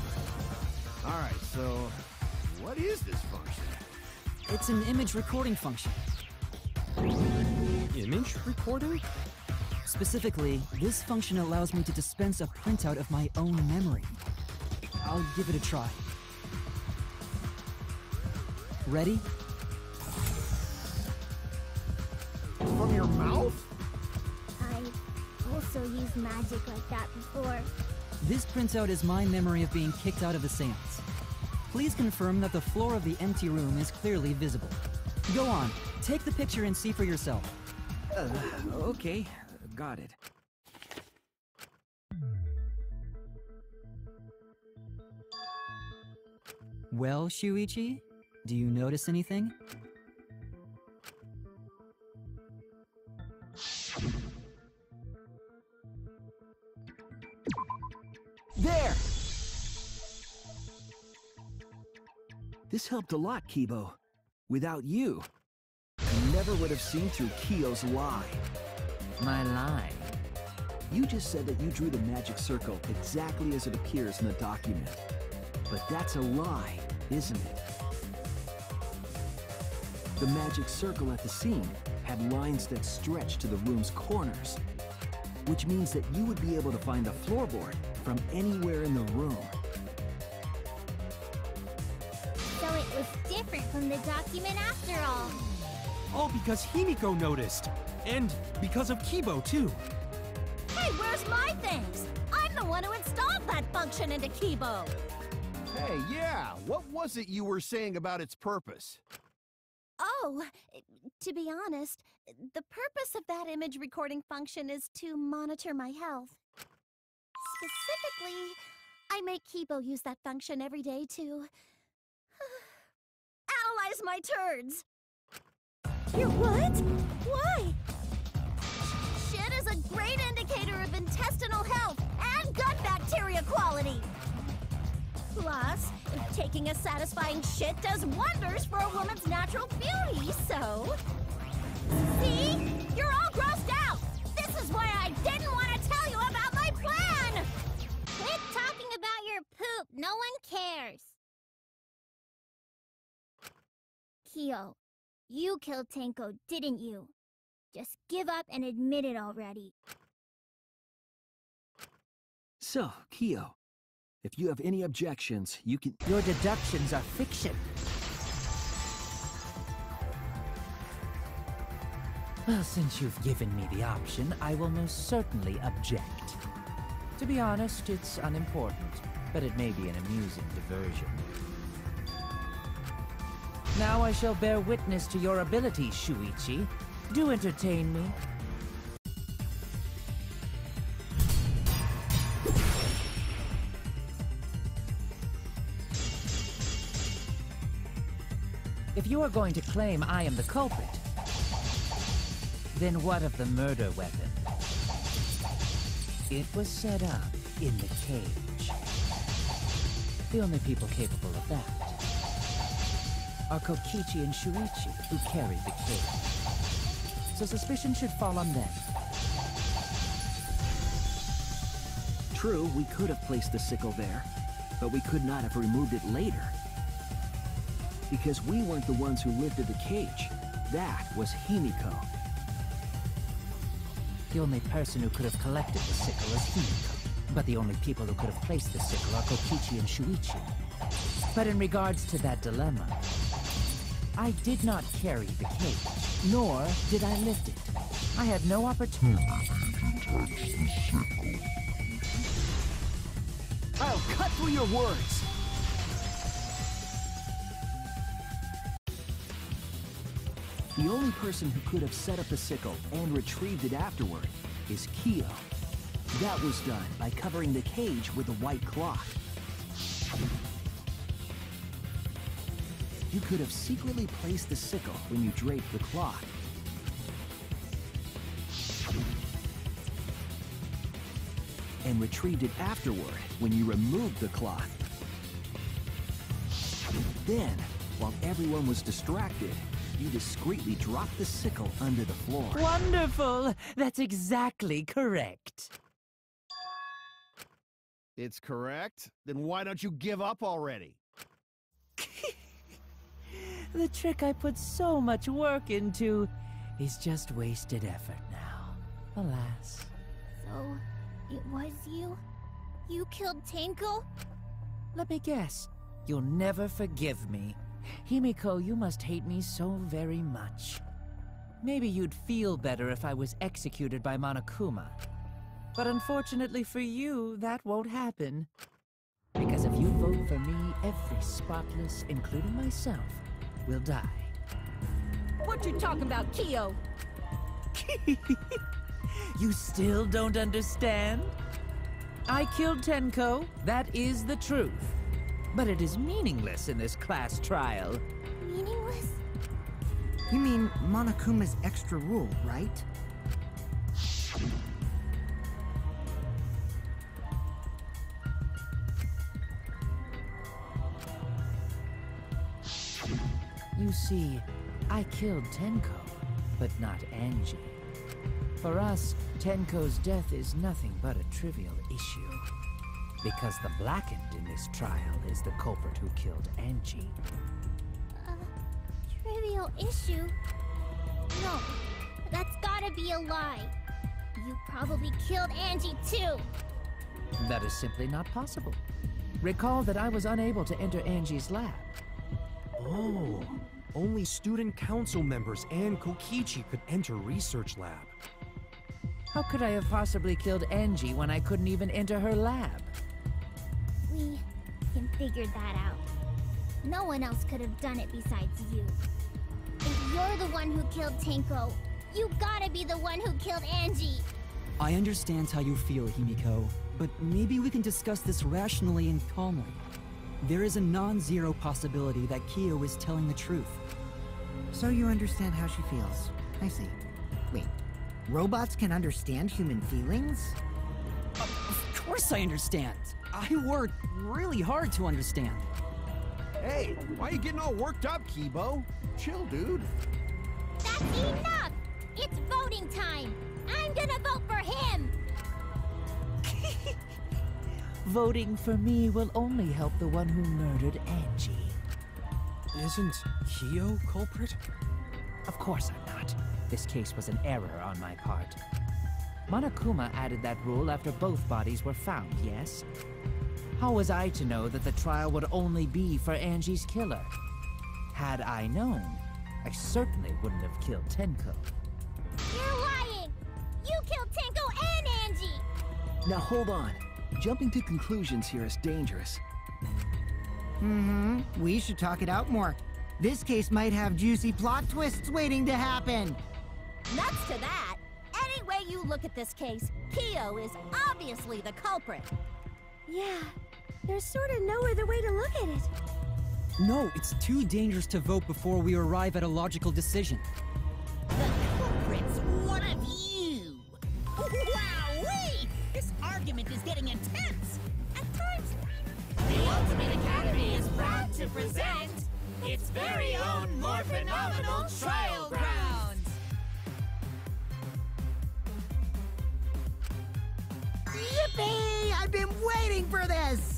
Alright, so what is this function? It's an image recording function. Image recording? Specifically, this function allows me to dispense a printout of my own memory. I'll give it a try. Ready? From your mouth? I also used magic like that before. This printout is my memory of being kicked out of the seance. Please confirm that the floor of the empty room is clearly visible. Go on, take the picture and see for yourself. Okay. Got it. Well, Shuichi, do you notice anything? There! This helped a lot, Kibo. Without you, I never would have seen through Kyo's lie. My lie? You just said that you drew the magic circle exactly as it appears in the document. But that's a lie, isn't it? The magic circle at the scene had lines that stretched to the room's corners, which means that you would be able to find the floorboard from anywhere in the room. So it was different from the document after all. All because Himiko noticed. And because of Kibo, too. Hey, where's my things? I'm the one who installed that function into Kibo. Hey, yeah, what was it you were saying about its purpose? Oh, to be honest, the purpose of that image recording function is to monitor my health. Specifically, I make Kibo use that function every day to analyze my turds. Your what? Why? Shit is a great indicator of intestinal health and gut bacteria quality. Plus, taking a satisfying shit does wonders for a woman's natural beauty, so... See? You're all grossed out! This is why I didn't want to tell you about my plan! Quit talking about your poop. No one cares. Kyo, you killed Tenko, didn't you? Just give up and admit it already. So, Kyo, if you have any objections, you can... Your deductions are fiction. Well, since you've given me the option, I will most certainly object. To be honest, it's unimportant, but it may be an amusing diversion. Now I shall bear witness to your ability, Shuichi. Do entertain me. If you are going to claim I am the culprit, then what of the murder weapon? It was set up in the cage. The only people capable of that are Kokichi and Shuichi, who carried the cage. So suspicion should fall on them. True, we could have placed the sickle there, but we could not have removed it later. Because we weren't the ones who lifted the cage. That was Himiko. The only person who could have collected the sickle is Himiko. But the only people who could have placed the sickle are Kokichi and Shuichi. But in regards to that dilemma, I did not carry the cage, nor did I lift it. I had no opportunity to touch the sickle. I'll cut through your words! The only person who could have set up the sickle and retrieved it afterward is Kyo. That was done by covering the cage with a white cloth. You could have secretly placed the sickle when you draped the cloth. And retrieved it afterward when you removed the cloth. Then, while everyone was distracted, you discreetly dropped the sickle under the floor. Wonderful! That's exactly correct. It's correct? Then why don't you give up already? The trick I put so much work into is just wasted effort now. Alas. So, it was you? You killed Tenko? Let me guess. You'll never forgive me. Himiko, you must hate me so very much. Maybe you'd feel better if I was executed by Monokuma. But unfortunately for you, that won't happen. Because if you vote for me, every spotless, including myself, will die. What you talking about, Kyo? You still don't understand? I killed Tenko, that is the truth. But it is meaningless in this class trial. Meaningless? You mean Monokuma's extra rule, right? You see, I killed Tenko, but not Angie. For us, Tenko's death is nothing but a trivial issue. Because the Blackened in this trial is the culprit who killed Angie. Trivial issue? No, that's gotta be a lie. You probably killed Angie too. That is simply not possible. Recall that I was unable to enter Angie's lab. Oh, only student council members and Kokichi could enter research lab. How could I have possibly killed Angie when I couldn't even enter her lab? We can figure that out. No one else could have done it besides you. If you're the one who killed Tenko, you gotta be the one who killed Angie. I understand how you feel, Himiko, but maybe we can discuss this rationally and calmly. There is a non-zero possibility that Kyo is telling the truth. So you understand how she feels. I see. Wait, robots can understand human feelings? Of course I understand. I worked really hard to understand. Hey, why are you getting all worked up, Kibo? Chill, dude. That's enough! It's voting time! I'm gonna vote for him! Voting for me will only help the one who murdered Angie. Isn't Kyo culprit? Of course I'm not. This case was an error on my part. Monokuma added that rule after both bodies were found, yes? How was I to know that the trial would only be for Angie's killer? Had I known, I certainly wouldn't have killed Tenko. You're lying! You killed Tenko and Angie! Now hold on. Jumping to conclusions here is dangerous. We should talk it out more. This case might have juicy plot twists waiting to happen. Nuts to that! Any way you look at this case, Kyo is obviously the culprit. Yeah, there's sort of no other way to look at it. No, it's too dangerous to vote before we arrive at a logical decision. The culprit's one of you! Wowee! This argument is getting intense! At times... The Ultimate Academy is proud to present its very own more phenomenal trial grounds! Yippee! I've been waiting for this!